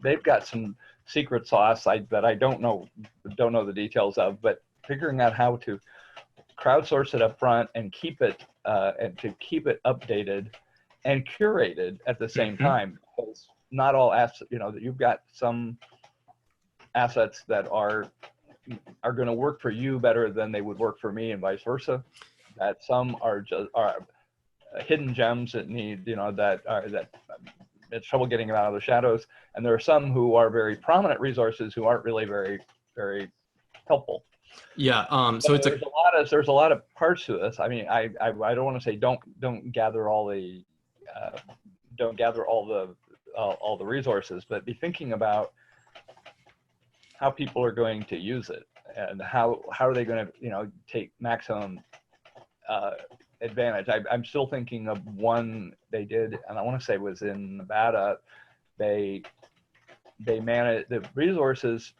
they've got some secret sauce that I don't know the details of, but figuring out how to crowdsource it up front and keep it updated and curated at the same time. Because not all assets, you know, that you've got some assets that are going to work for you better than they would work for me, and vice versa. That some are hidden gems that need, you know, that it's trouble getting them out of the shadows, and there are some who are very prominent resources who aren't really very, very helpful. Yeah. So there's a lot of parts to this. I mean, I don't want to say don't gather all the resources, but be thinking about how people are going to use it, and how are they going to, you know, take maximum advantage. I'm still thinking of one they did, and I want to say it was in Nevada. They managed the resources,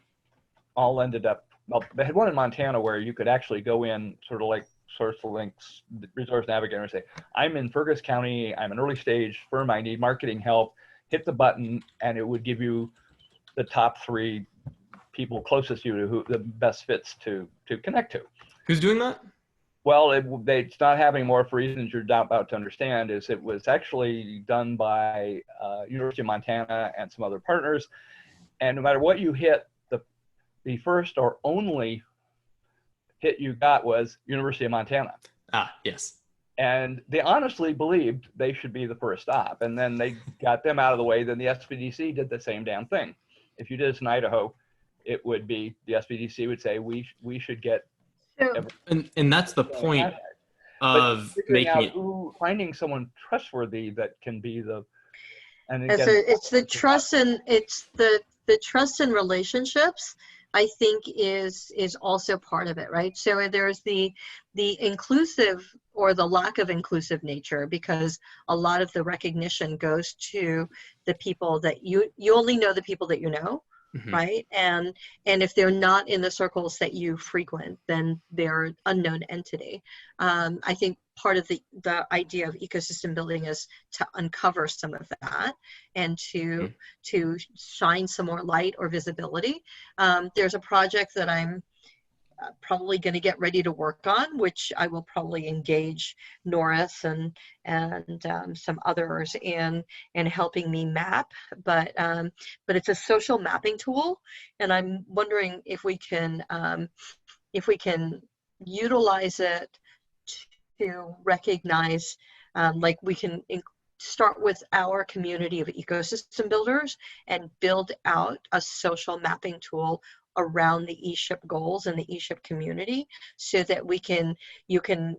all ended up, well, they had one in Montana where you could actually go in sort of like source links, resource navigator, and say, I'm in Fergus County, I'm an early stage firm, I need marketing help, hit the button, and it would give you the top 3 people closest to you who the best fits to connect to. Who's doing that? Well, it's not happening more for reasons you're not about to understand. Is it was actually done by University of Montana and some other partners, and no matter what you hit, the first or only hit you got was University of Montana. Ah, yes. And they honestly believed they should be the first stop, and then they got them out of the way. Then the SBDC did the same damn thing. If you did this in Idaho, it would be the SBDC would say we should get. And that's the point of making it. Finding someone trustworthy that can be the. And again, it's the trust and it's the trust and relationships, I think is also part of it, right? So there's the inclusive or the lack of inclusive nature, because a lot of the recognition goes to the people that you only know the people that you know. Mm-hmm. Right. And if they're not in the circles that you frequent, then they're an unknown entity. I think part of the idea of ecosystem building is to uncover some of that and to shine some more light or visibility. There's a project that I'm probably going to get ready to work on, which I will probably engage Norris and some others in helping me map. But it's a social mapping tool, and I'm wondering if we can utilize it to recognize, like we can start with our community of ecosystem builders and build out a social mapping tool around the ESHIP goals and the ESHIP community, so that you can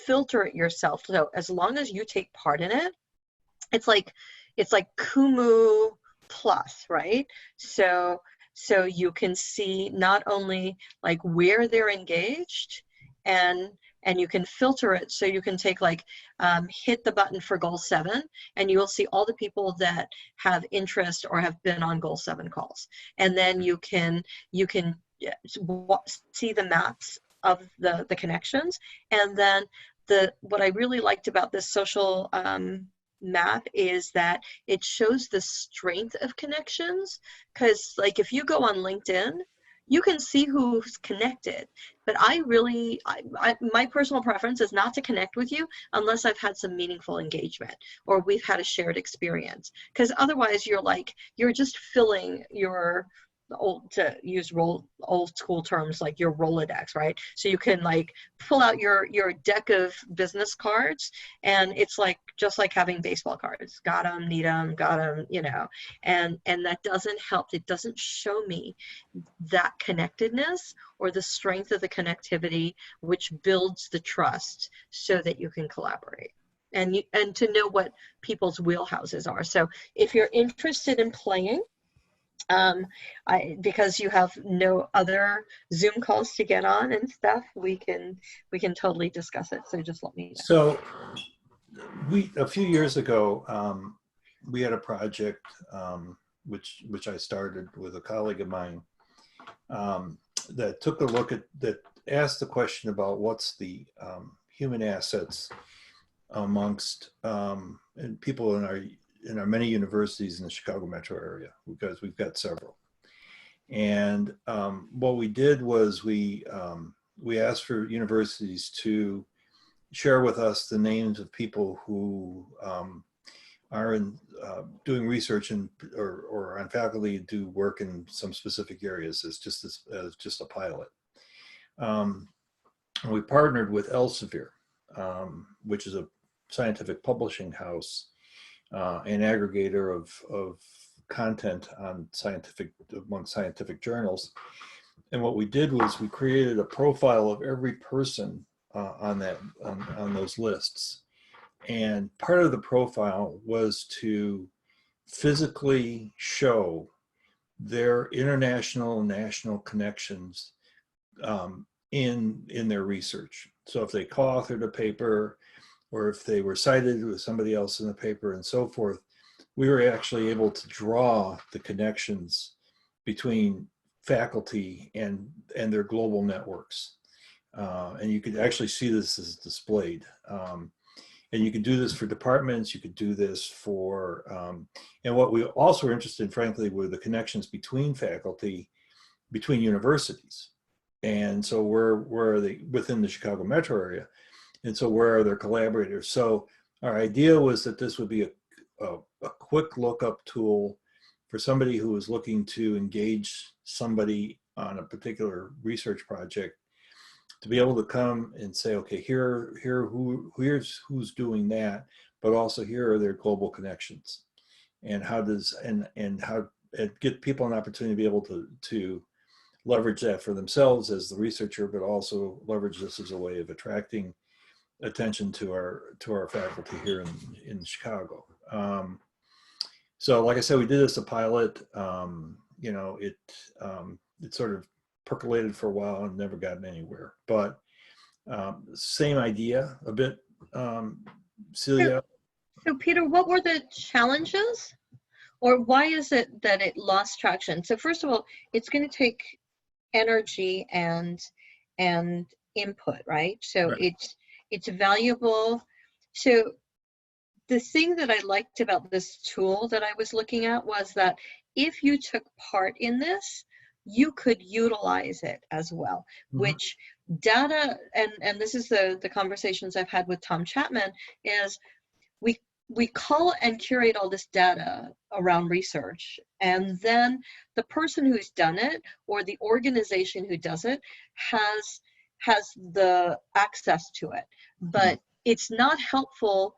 filter it yourself. So as long as you take part in it, it's like Kumu plus, right? So you can see not only like where they're engaged, and you can filter it, so you can take hit the button for goal 7, and you will see all the people that have interest or have been on goal 7 calls. And then you can see the maps of the connections. And then what I really liked about this social map is that it shows the strength of connections, because like if you go on LinkedIn, you can see who's connected, but my personal preference is not to connect with you unless I've had some meaningful engagement or we've had a shared experience, because otherwise you're just filling your to use old school terms, like your Rolodex, right? So you can pull out your deck of business cards, and it's just like having baseball cards. Got them, need them, got them, and that doesn't help. It doesn't show me that connectedness or the strength of the connectivity, which builds the trust so that you can collaborate and to know what people's wheelhouses are. So if you're interested in playing, because you have no other Zoom calls to get on and stuff, we can totally discuss it. So just let me know. So a few years ago, we had a project which I started with a colleague of mine that took a look that asked the question about what's the human assets amongst and people in our many universities in the Chicago metro area, because we've got several. And what we did was we asked for universities to share with us the names of people who are doing research or on faculty do work in some specific areas as just a pilot. And we partnered with Elsevier, which is a scientific publishing house, an aggregator of content on among scientific journals. And what we did was we created a profile of every person on those lists. And part of the profile was to physically show their international and national connections in their research. So if they co-authored a paper, or if they were cited with somebody else in the paper and so forth, we were actually able to draw the connections between faculty and their global networks. And you could actually see this as displayed. And you could do this for departments, you could do this for, and what we also were interested in, frankly, were the connections between faculty, between universities. And so where are they within the Chicago metro area? And so where are their collaborators? So our idea was that this would be a quick lookup tool for somebody who was looking to engage somebody on a particular research project, to be able to come and say, okay, here's who's doing that, but also here are their global connections, and how does and how it get people an opportunity to be able to leverage that for themselves as the researcher, but also leverage this as a way of attracting attention to our faculty here in Chicago. So like I said, we did this a pilot. You know, it sort of percolated for a while and never gotten anywhere, but same idea a bit. Celia? So Peter, what were the challenges, or why is it that it lost traction? So first of all, it's going to take energy and input, right? So Right. it's valuable. So the thing that I liked about this tool that I was looking at was that if you took part in this, you could utilize it as well, which data, and this is the conversations I've had with Tom Chapman, is we call and curate all this data around research, and then the person who's done it or the organization who does it has the access to it, but it's not helpful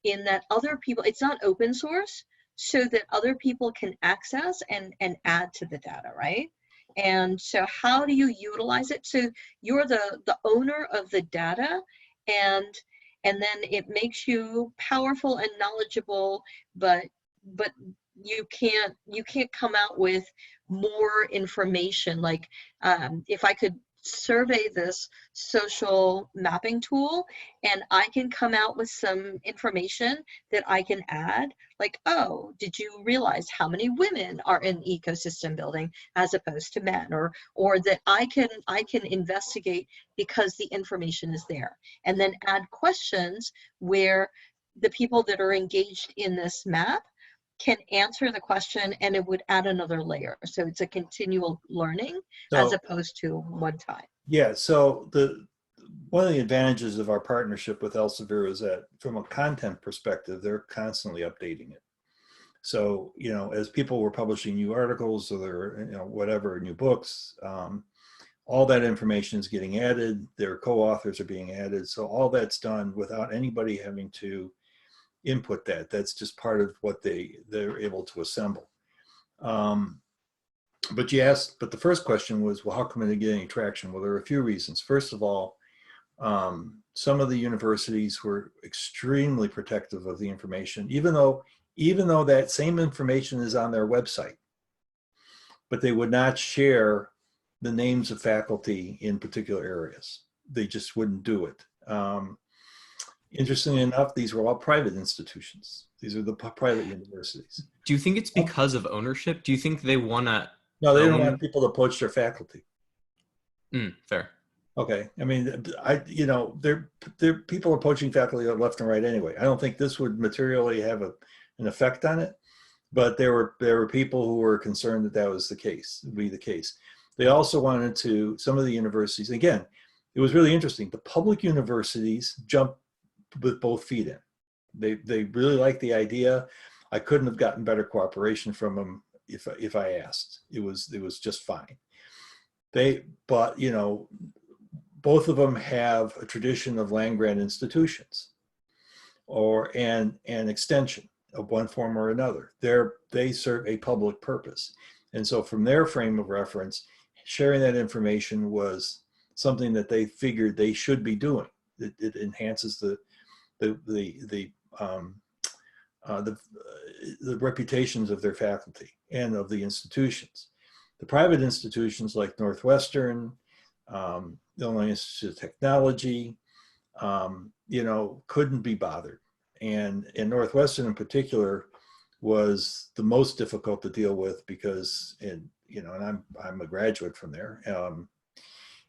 in that other people, it's not open source, so that other people can access and add to the data, right? And so how do you utilize it? So you're the owner of the data, and then it makes you powerful and knowledgeable, but you can't come out with more information. Like if I could survey this social mapping tool and I can come out with some information that I can add, like, oh, did you realize how many women are in ecosystem building as opposed to men, or that I can investigate because the information is there, and then add questions where the people that are engaged in this map can answer the question, and it would add another layer. So it's a continual learning as So opposed to one time. yeah, so one of the advantages of our partnership with Elsevier is that from a content perspective, they're constantly updating it. So, you know, as people were publishing new articles or their, you know, whatever, new books, all that information is getting added, their co-authors are being added. So all that's done without anybody having to input that. That's just part of what they're able to assemble. But the first question was, well, how come it didn't get any traction? Well, there are a few reasons. First of all, some of the universities were extremely protective of the information, even though that same information is on their website, but they would not share the names of faculty in particular areas. They just wouldn't do it. Interestingly enough, these were all private institutions. These are the private universities. Do you think it's because of ownership? Do you think they want to No, they don't want people to poach their faculty. Fair. Okay, I mean, you know, people are poaching faculty left and right anyway. I don't think this would materially have an effect on it, but there were people who were concerned that was the case, would be the case. They also wanted to, some of the universities, again, it was really interesting. The public universities jumped with both feet in. They really liked the idea. I couldn't have gotten better cooperation from them if I asked. It was just fine. But you know, both of them have a tradition of land grant institutions, and extension of one form or another. They serve a public purpose, and so from their frame of reference, sharing that information was something that they figured they should be doing. It enhances the reputations of their faculty and of the institutions. The private institutions like Northwestern, Illinois Institute of Technology, you know, couldn't be bothered. And Northwestern in particular was the most difficult to deal with because, you know, and I'm a graduate from there.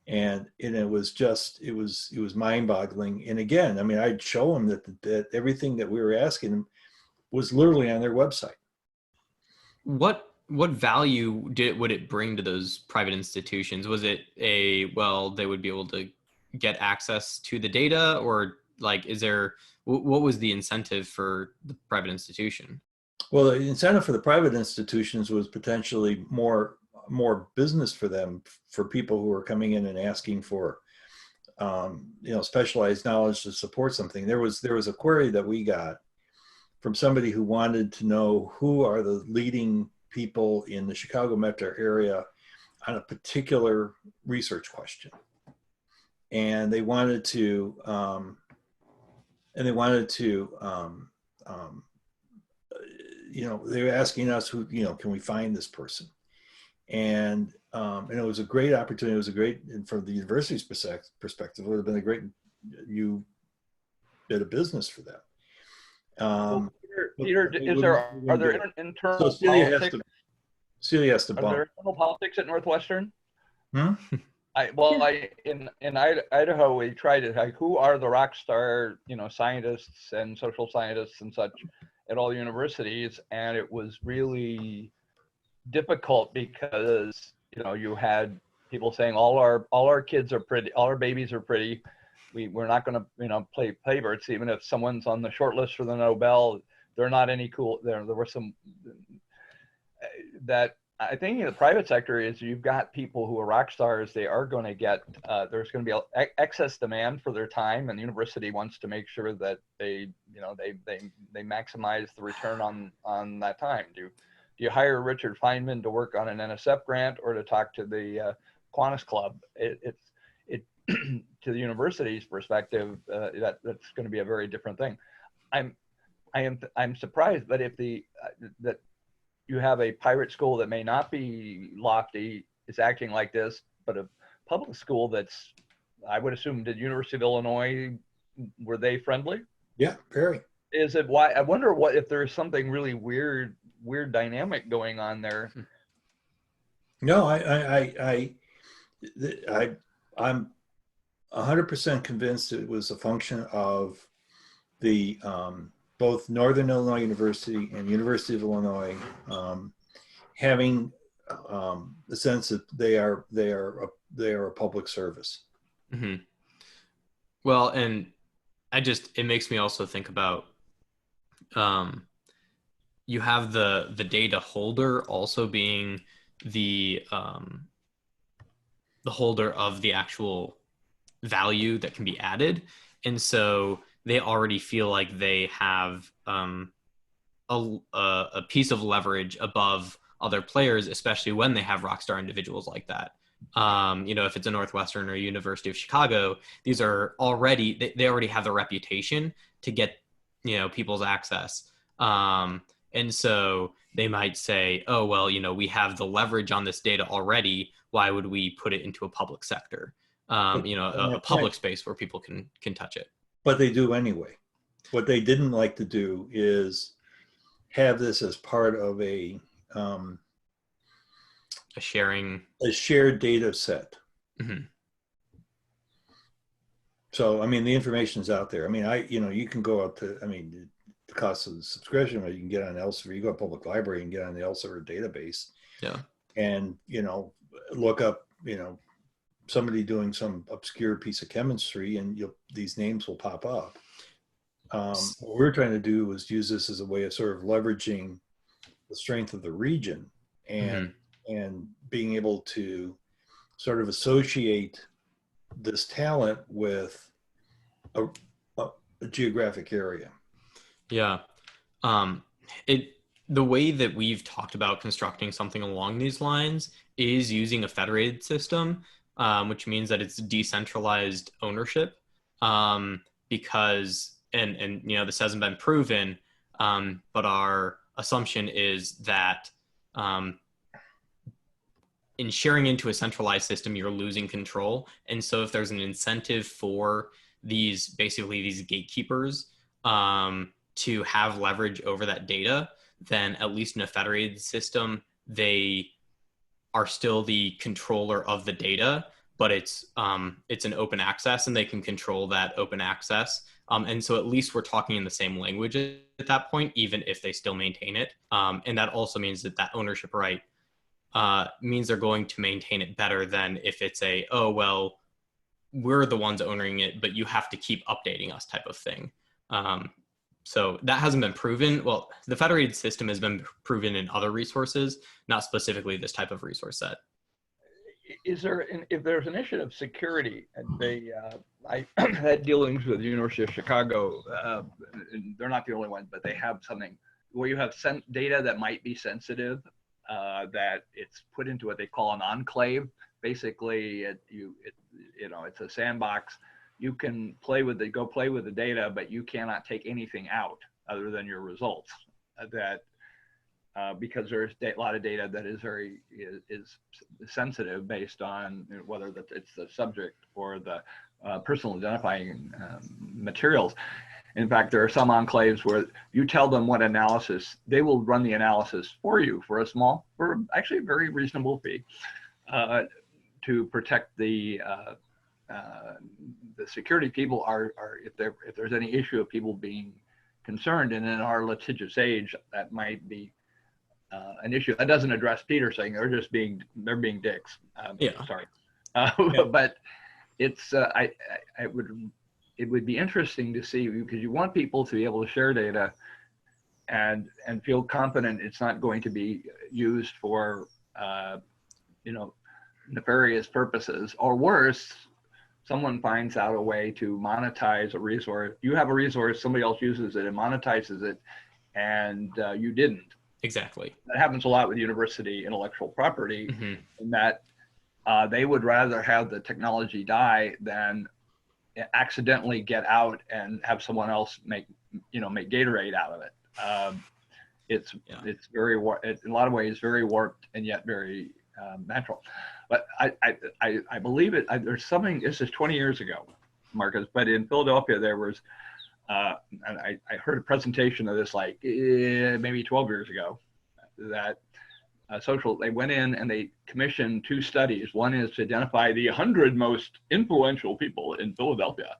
And it was just, it was mind boggling. And again, I mean, I'd show them that everything that we were asking them was literally on their website. What value would it bring to those private institutions? Was it well, they would be able to get access to the data, or like, what was the incentive for the private institution? Well, the incentive for the private institutions was potentially more business for them, for people who are coming in and asking for specialized knowledge to support something. There was a query that we got from somebody who wanted to know who are the leading people in the Chicago metro area on a particular research question, and they wanted to they were asking us who, can we find this person? And it was a great opportunity. It was a great, and from the university's perspective, it would have been a great new bit of business for them. Peter, are there internal politics? Celia has to bump. Are there internal politics at Northwestern? Hmm? In Idaho, we tried it. Like, who are the rock star, scientists and social scientists and such at all universities? And it was really difficult because you had people saying all our kids are pretty, all our babies are pretty. We're not going to play favorites, even if someone's on the short list for the Nobel. They're not any cool. There were some that I think in the private sector is you've got people who are rock stars. They are going to get there's going to be excess demand for their time, and the university wants to make sure that they maximize the return on that time. Do you hire Richard Feynman to work on an NSF grant or to talk to the Kiwanis Club? It's to the university's perspective, that's going to be a very different thing. I'm surprised that if that you have a pirate school that may not be lofty is acting like this, but a public school that's, I would assume, did University of Illinois, were they friendly? Yeah, very. Is it why? I wonder what if there's something really weird dynamic going on there. No, I'm 100% convinced it was a function of the both Northern Illinois University and University of Illinois having the sense that they are a public service. Mm-hmm. Well, and it makes me also think about you have the data holder also being the holder of the actual value that can be added, and so they already feel like they have a piece of leverage above other players, especially when they have rockstar individuals like that. If it's a Northwestern or University of Chicago, these are already, they already have the reputation to get, people's access. And so they might say, oh, well, we have the leverage on this data already. Why would we put it into a public sector? A public space where people can touch it. But they do anyway. What they didn't like to do is have this as part of a shared data set. Mm-hmm. So, I mean, the information's out there. I mean, you can go out to, the cost of the subscription, or you can get on Elsevier. You go to public library and get on the Elsevier database. Yeah. And, look up, somebody doing some obscure piece of chemistry, and these names will pop up. What we're trying to do is use this as a way of sort of leveraging the strength of the region and being able to sort of associate this talent with a geographic area. Yeah. The way that we've talked about constructing something along these lines is using a federated system, which means that it's decentralized ownership, because, and this hasn't been proven, but our assumption is that in sharing into a centralized system, you're losing control. And so if there's an incentive for these gatekeepers to have leverage over that data, then at least in a federated system, they are still the controller of the data, but it's an open access, and they can control that open access. And so at least we're talking in the same language at that point, even if they still maintain it. And that also means that ownership right means they're going to maintain it better than if it's oh, well, we're the ones owning it, but you have to keep updating us type of thing. So that hasn't been proven. Well, the federated system has been proven in other resources, not specifically this type of resource set. Is there, if there's an issue of security, I had dealings with the University of Chicago, and they're not the only one, but they have something where you have data that might be sensitive, that it's put into what they call an enclave. Basically, it's a sandbox. You can play with the data, but you cannot take anything out other than your results. Because there's a lot of data that is sensitive based on whether it's the subject or the personal identifying materials. In fact, there are some enclaves where you tell them what analysis, they will run the analysis for you for actually a very reasonable fee, to protect the security. People if there's any issue of people being concerned, and in our litigious age, that might be an issue. That doesn't address Peter saying they're being dicks. Sorry, but it's it would be interesting to see, because you want people to be able to share data and feel confident it's not going to be used for nefarious purposes, or worse, someone finds out a way to monetize a resource. You have a resource, somebody else uses it and monetizes it, and you didn't. Exactly. That happens a lot with university intellectual property, in that they would rather have the technology die than accidentally get out and have someone else make Gatorade out of it. It's very in a lot of ways very warped and yet very natural. But I believe it. There's something. This is 20 years ago, Marcus. But in Philadelphia, there was, and I heard a presentation of this maybe 12 years ago, that they went in and they commissioned 2 studies. One is to identify the 100 most influential people in Philadelphia,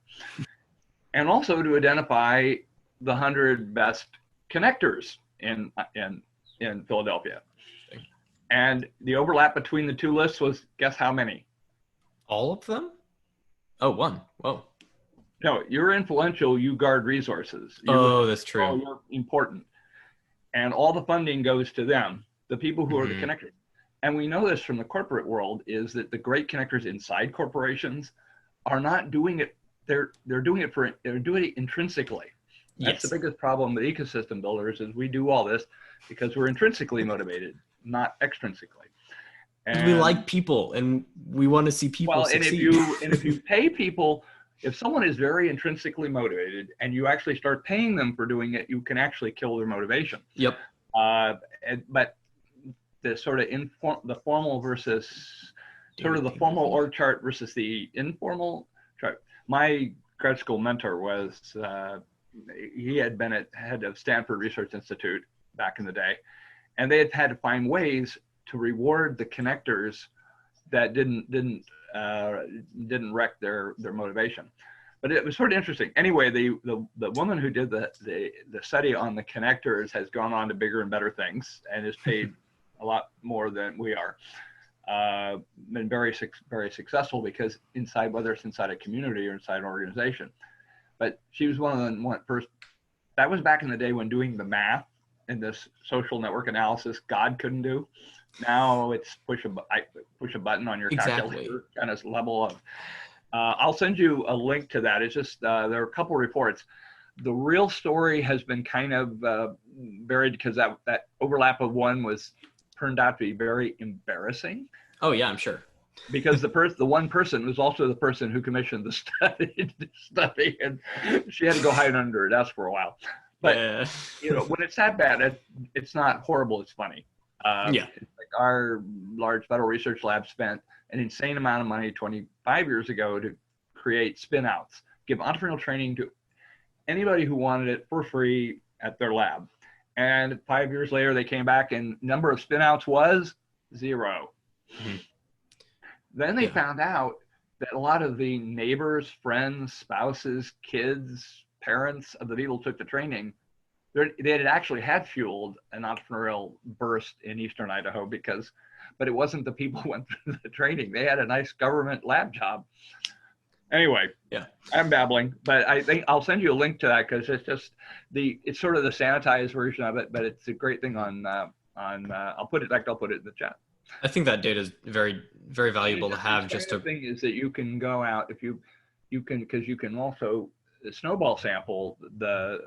and also to identify the 100 best connectors in Philadelphia. And the overlap between the 2 lists was, guess how many? All of them? Oh, 1. Whoa. No, you're influential, you guard resources. That's true. You're important. And all the funding goes to them, the people who are the connectors. And we know this from the corporate world, is that the great connectors inside corporations are not doing it. They're doing it intrinsically. That's the biggest problem with ecosystem builders, is we do all this because we're intrinsically motivated, not extrinsically. And we like people, and we want to see people succeed. And if you pay people, if someone is very intrinsically motivated and you actually start paying them for doing it, you can actually kill their motivation. Yep. But the sort of the formal versus sort of the formal org chart versus the informal chart. My grad school mentor was, he had been at head of Stanford Research Institute back in the day, and they had to find ways to reward the connectors that didn't wreck their motivation. But it was sort of interesting. Anyway, the woman who did the study on the connectors has gone on to bigger and better things and is paid a lot more than we are. Been very successful, because whether it's inside a community or inside an organization. But she was one of the first. That was back in the day when doing the math in this social network analysis God couldn't do. Now it's push a button on your calculator kind of level of. I'll send you a link to that. It's just there are a couple of reports. The real story has been kind of buried, because that overlap of 1 turned out to be very embarrassing. Oh yeah, I'm sure. Because the one person was also the person who commissioned the study, and she had to go hide under her desk for a while. But when it's that bad, it's not horrible. It's funny. Our large federal research lab spent an insane amount of money 25 years ago to create spin-outs, give entrepreneurial training to anybody who wanted it for free at their lab. And 5 years later, they came back and number of spin-outs was 0. Then they found out that a lot of the neighbors, friends, spouses, kids, parents of the people who took the training, they had actually had fueled an entrepreneurial burst in Eastern Idaho but it wasn't the people who went through the training. They had a nice government lab job. Anyway, Yeah. I'm babbling, but I think I'll send you a link to that because it's sort of the sanitized version of it, but it's a great thing I'll put it in the chat. I think that data is very, very valuable to have. The thing is that you can go out because you can also snowball sample the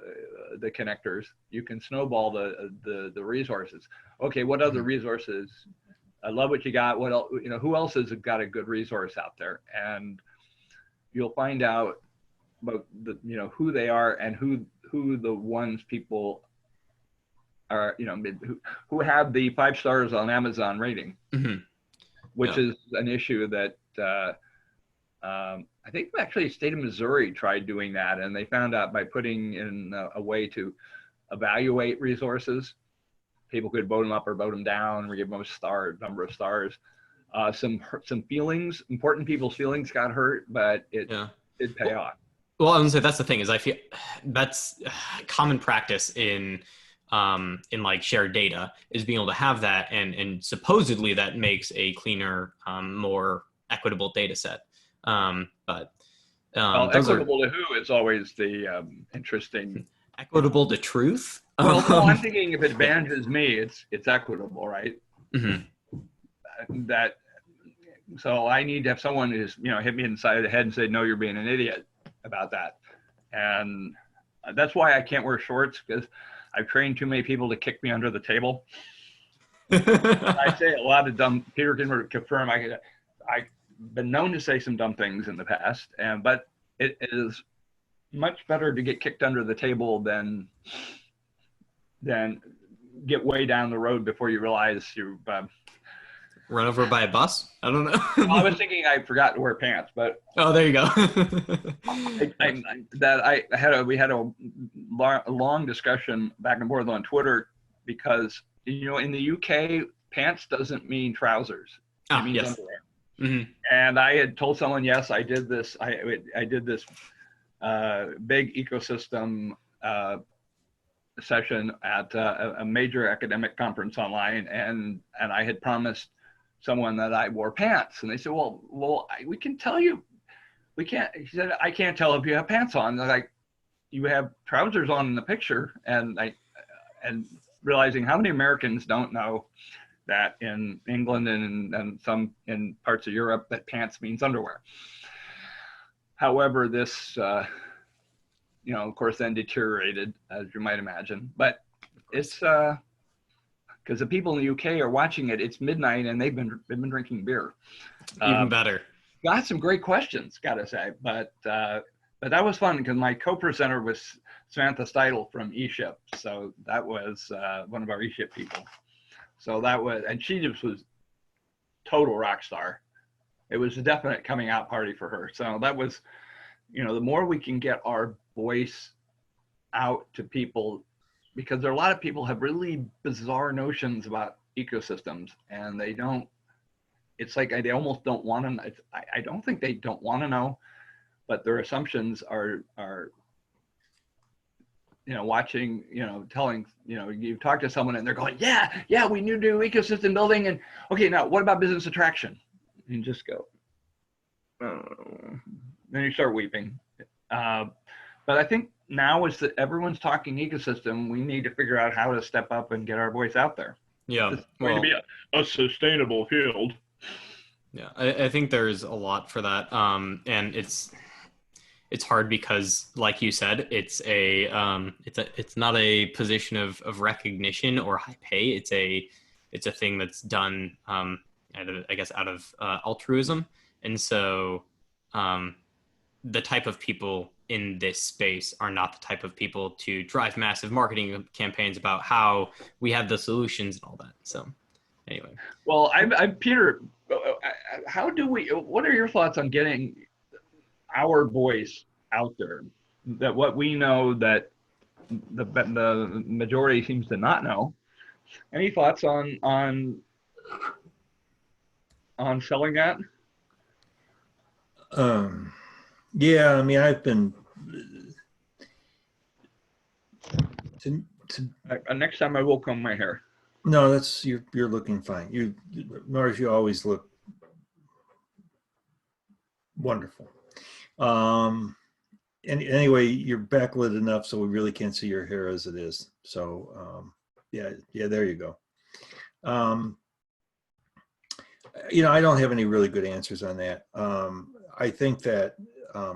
connectors. You can snowball the resources. Okay, what other resources? I love what you got. What else? Who else has got a good resource out there? And you'll find out about who they are and who the ones people are, who have the 5 stars on Amazon rating, which is an issue that I think actually the state of Missouri tried doing that, and they found out by putting in a way to evaluate resources, people could vote them up or vote them down, or give them a number of stars. Some feelings, important people's feelings got hurt, but it did pay off. Well, I would say that's the thing is I feel that's common practice in like shared data is being able to have that, and supposedly that makes a cleaner, more equitable data set. But equitable to who is always the interesting. Equitable to truth. Well, no, I'm thinking if it advantages me, it's equitable, right? So I need to have someone who's hit me inside the head and say, no, you're being an idiot about that, and that's why I can't wear shorts, because I've trained too many people to kick me under the table. I say a lot of dumb. Peter can confirm. I've been known to say some dumb things in the past, but it is much better to get kicked under the table than get way down the road before you realize you run over by a bus. I don't know. Well, I was thinking I forgot to wear pants, but there you go. We had a long discussion back and forth on Twitter because in the UK, pants doesn't mean trousers. It means underwear. And I had told someone, yes, I did this. I did this big ecosystem session at a major academic conference online, and I had promised someone that I wore pants, and they said, well, we can tell you, we can't. He said, I can't tell if you have pants on. They're like, you have trousers on in the picture, and realizing how many Americans don't know that in England and some in parts of Europe that pants means underwear. However, this, of course, then deteriorated, as you might imagine. But it's because the people in the UK are watching it. It's midnight, and they've been drinking beer. Even better. Got some great questions, gotta say. But that was fun because my co-presenter was Samantha Steidel from ESHIP. So that was one of our ESHIP people. So that was, and she just was total rock star. It was a definite coming out party for her. So that was, the more we can get our voice out to people, because there are a lot of people have really bizarre notions about ecosystems, and they don't, it's like they almost don't want to know. I don't think they don't want to know, but their assumptions are watching, telling, you talk to someone and they're going, yeah, we need to do ecosystem building. And okay, now what about business attraction? And just go, then you start weeping. But I think now is that everyone's talking ecosystem, we need to figure out how to step up and get our voice out there. Yeah. It's going to be a sustainable field. Yeah, I think there's a lot for that. And it's hard because, like you said, it's not a position of recognition or high pay. It's a thing that's done, out of altruism. And so the type of people in this space are not the type of people to drive massive marketing campaigns about how we have the solutions and all that. So anyway. Well, I'm Peter, what are your thoughts on getting our voice out there, that what we know that the majority seems to not know? Any thoughts on selling that? Yeah, I mean, I've been to Next time I will comb my hair. no, that's you're looking fine. Norris, you always look wonderful. And anyway, you're backlit enough so we really can't see your hair as it is. So yeah, there you go. I don't have any really good answers on that. I think that I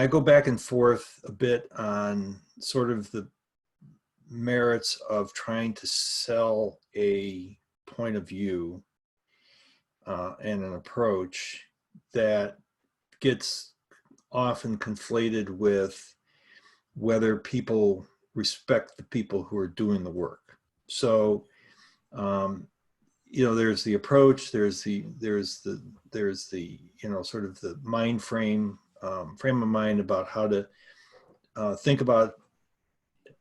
go back and forth a bit on sort of the merits of trying to sell a point of view and an approach that gets often conflated with whether people respect the people who are doing the work. So, there's the approach, there's the sort of the mind frame of mind about how to think about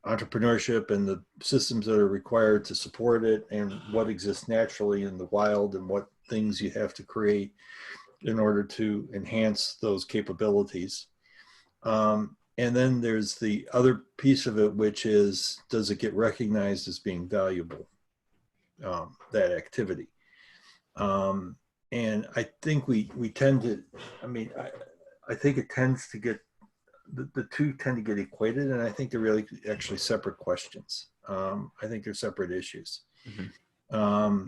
entrepreneurship and the systems that are required to support it, and what exists naturally in the wild, and what things you have to create in order to enhance those capabilities. And then there's the other piece of it, which is, does it get recognized as being valuable, that activity? And I think we tend to, I think it tends to get, the two tend to get equated, and I think they're really actually separate questions. I think they're separate issues. Mm-hmm.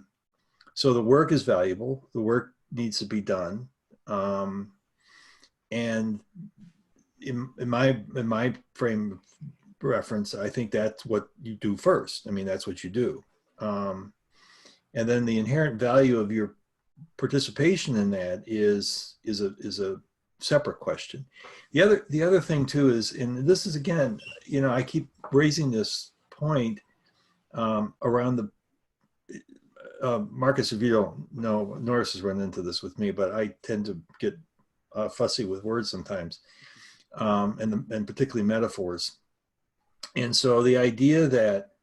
So the work is valuable. The work needs to be done. And in my frame of reference, I think that's what you do first. That's what you do. And then the inherent value of your participation in that is a separate question. The other thing too is, and this is again, I keep raising this point around the Marcus, if you don't know, Norris has run into this with me, but I tend to get fussy with words sometimes, and particularly metaphors. And so the idea that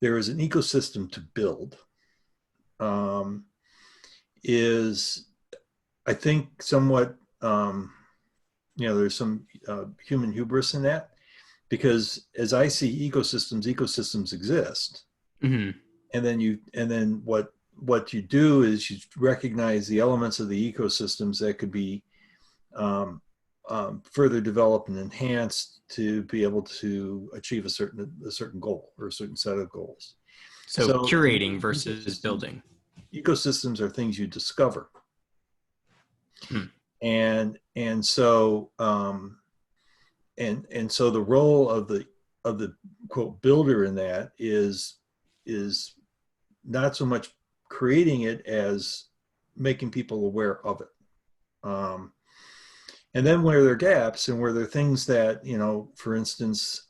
there is an ecosystem to build is, I think, somewhat, there's some human hubris in that, because as I see ecosystems exist. Mm-hmm. And then what you do is you recognize the elements of the ecosystems that could be further developed and enhanced to be able to achieve a certain goal or a certain set of goals. So curating versus building. Ecosystems are things you discover. And so and so the role of the quote builder in that is not so much creating it as making people aware of it. And then where there are gaps and where there are things that, for instance,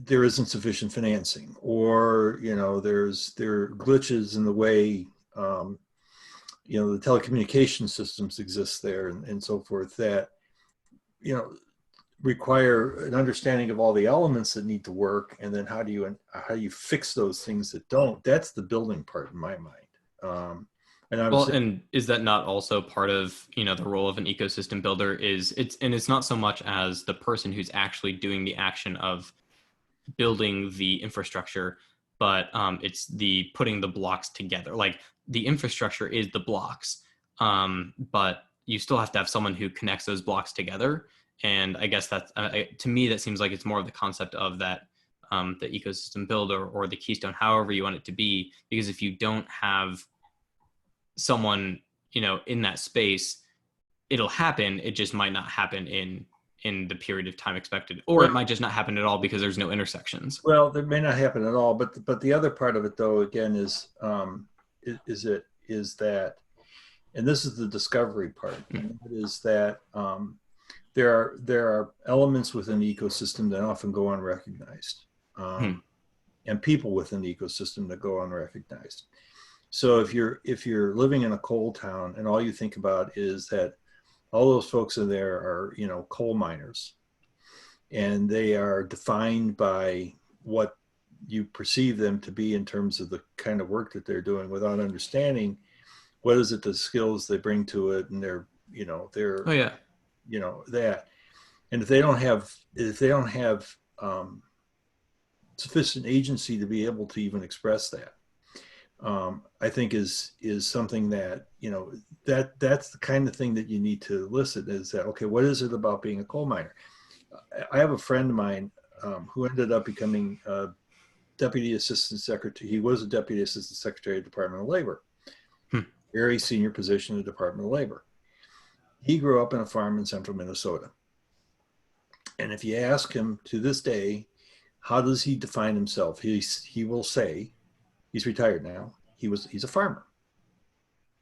there isn't sufficient financing, or, there are glitches in the way, the telecommunication systems exist there, and so forth, that, require an understanding of all the elements that need to work, and then how do you fix those things that don't. That's the building part in my mind. And is that not also part of the role of an ecosystem builder? It's not so much as the person who's actually doing the action of building the infrastructure, but it's the putting the blocks together. Like, the infrastructure is the blocks, but you still have to have someone who connects those blocks together. And I guess that's, to me, that seems like it's more of the concept of that, the ecosystem builder or the keystone, however you want it to be. Because if you don't have someone, in that space, it'll happen. It just might not happen in the period of time expected, or it might just not happen at all because there's no intersections. Well, that may not happen at all, but the other part of it, though, again, is that, and this is the discovery part, and that is that there are elements within the ecosystem that often go unrecognized, and people within the ecosystem that go unrecognized. So if you're living in a coal town and all you think about is that all those folks in there are, coal miners, and they are defined by what you perceive them to be in terms of the kind of work that they're doing, without understanding what is it, the skills they bring to it, and their, Oh yeah. That. And if they don't have sufficient agency to be able to even express that, I think is something that, that's the kind of thing that you need to elicit, is that, okay, what is it about being a coal miner? I have a friend of mine who ended up becoming a deputy assistant secretary. He was a deputy assistant secretary of the Department of Labor, very senior position in the Department of Labor. He grew up in a farm in central Minnesota. And if you ask him to this day, how does he define himself? He will say, he's retired now, he's a farmer.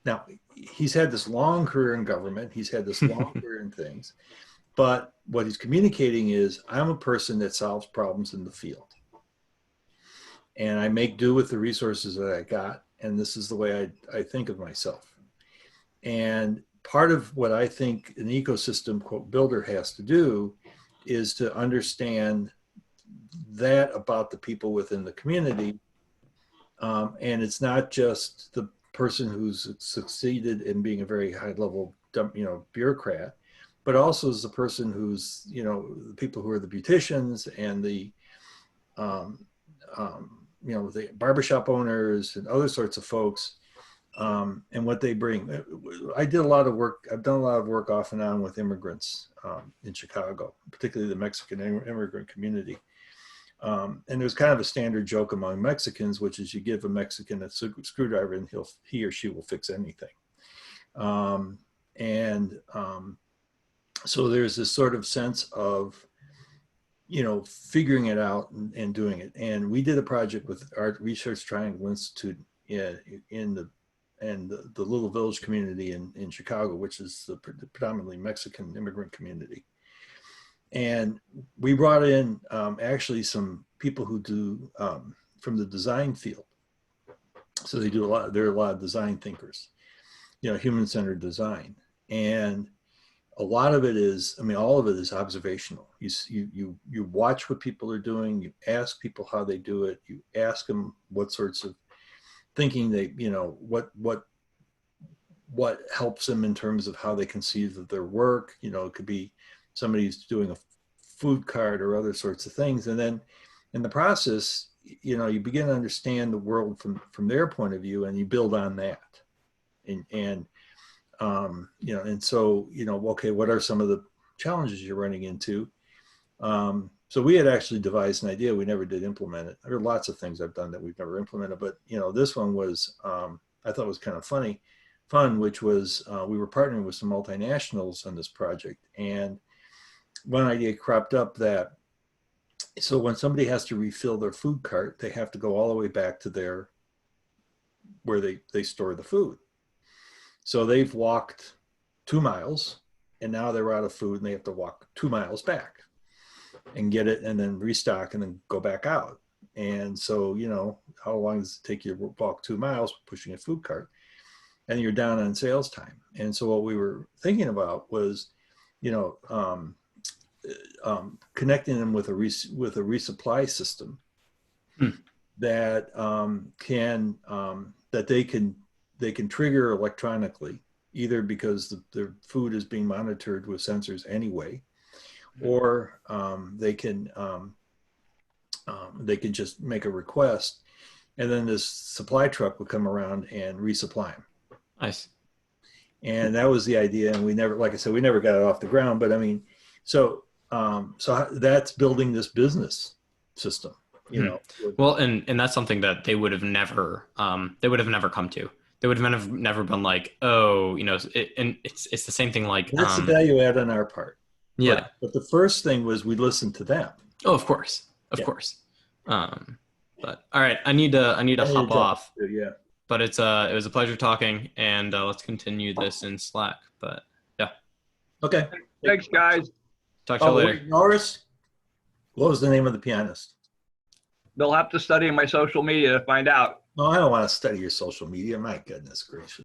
Now, he's had this long career in government. He's had this long career in things. But what he's communicating is, I'm a person that solves problems in the field. And I make do with the resources that I got. And this is the way I think of myself. And part of what I think an ecosystem, quote, builder has to do is to understand that about the people within the community. And it's not just the person who's succeeded in being a very high level, bureaucrat, but also as the person who's, the people who are the beauticians and the, the barbershop owners and other sorts of folks, and what they bring. I've done a lot of work off and on with immigrants in Chicago, particularly the Mexican immigrant community. And there's kind of a standard joke among Mexicans, which is you give a Mexican a screwdriver and he or she will fix anything. So there's this sort of sense of, figuring it out and doing it. And we did a project with our Research Triangle Institute in the little village community in Chicago, which is the predominantly Mexican immigrant community. And we brought in actually some people who do from the design field. So there are a lot of design thinkers, human-centered design. And a lot of it is, all of it is observational. You watch what people are doing, you ask people how they do it, you ask them what sorts of thinking they, what helps them in terms of how they conceive of their work. It could be somebody's doing a food cart or other sorts of things. And then in the process, you begin to understand the world from their point of view, and you build on that. And so, okay, what are some of the challenges you're running into? So we had actually devised an idea. We never did implement it. There are lots of things I've done that we've never implemented, but this one was, I thought was kind of fun, which was, we were partnering with some multinationals on this project. And one idea cropped up that, so when somebody has to refill their food cart, they have to go all the way back to where they store the food. So they've walked 2 miles and now they're out of food and they have to walk 2 miles back and get it and then restock and then go back out. And so, how long does it take you to walk 2 miles pushing a food cart? And you're down on sales time. And so what we were thinking about was, connecting them with a resupply system that they can trigger electronically, either because their food is being monitored with sensors anyway, or they can just make a request, and then this supply truck would come around and resupply them. Nice. And that was the idea, and we never, like I said, we never got it off the ground. But so that's building this business system, Well, and that's something that they would have never come to. They would have never been like, oh, and it's the same thing. Like that's the value add on our part. Yeah. But the first thing was we listened to them. Oh, of course. But all right, I need to hop off. Yeah. But it was a pleasure talking, and let's continue this in Slack. But yeah. Okay. Thanks, guys. Talk to you later. Wait, Norris, what was the name of the pianist? They'll have to study my social media to find out. No, I don't want to study your social media. My goodness gracious.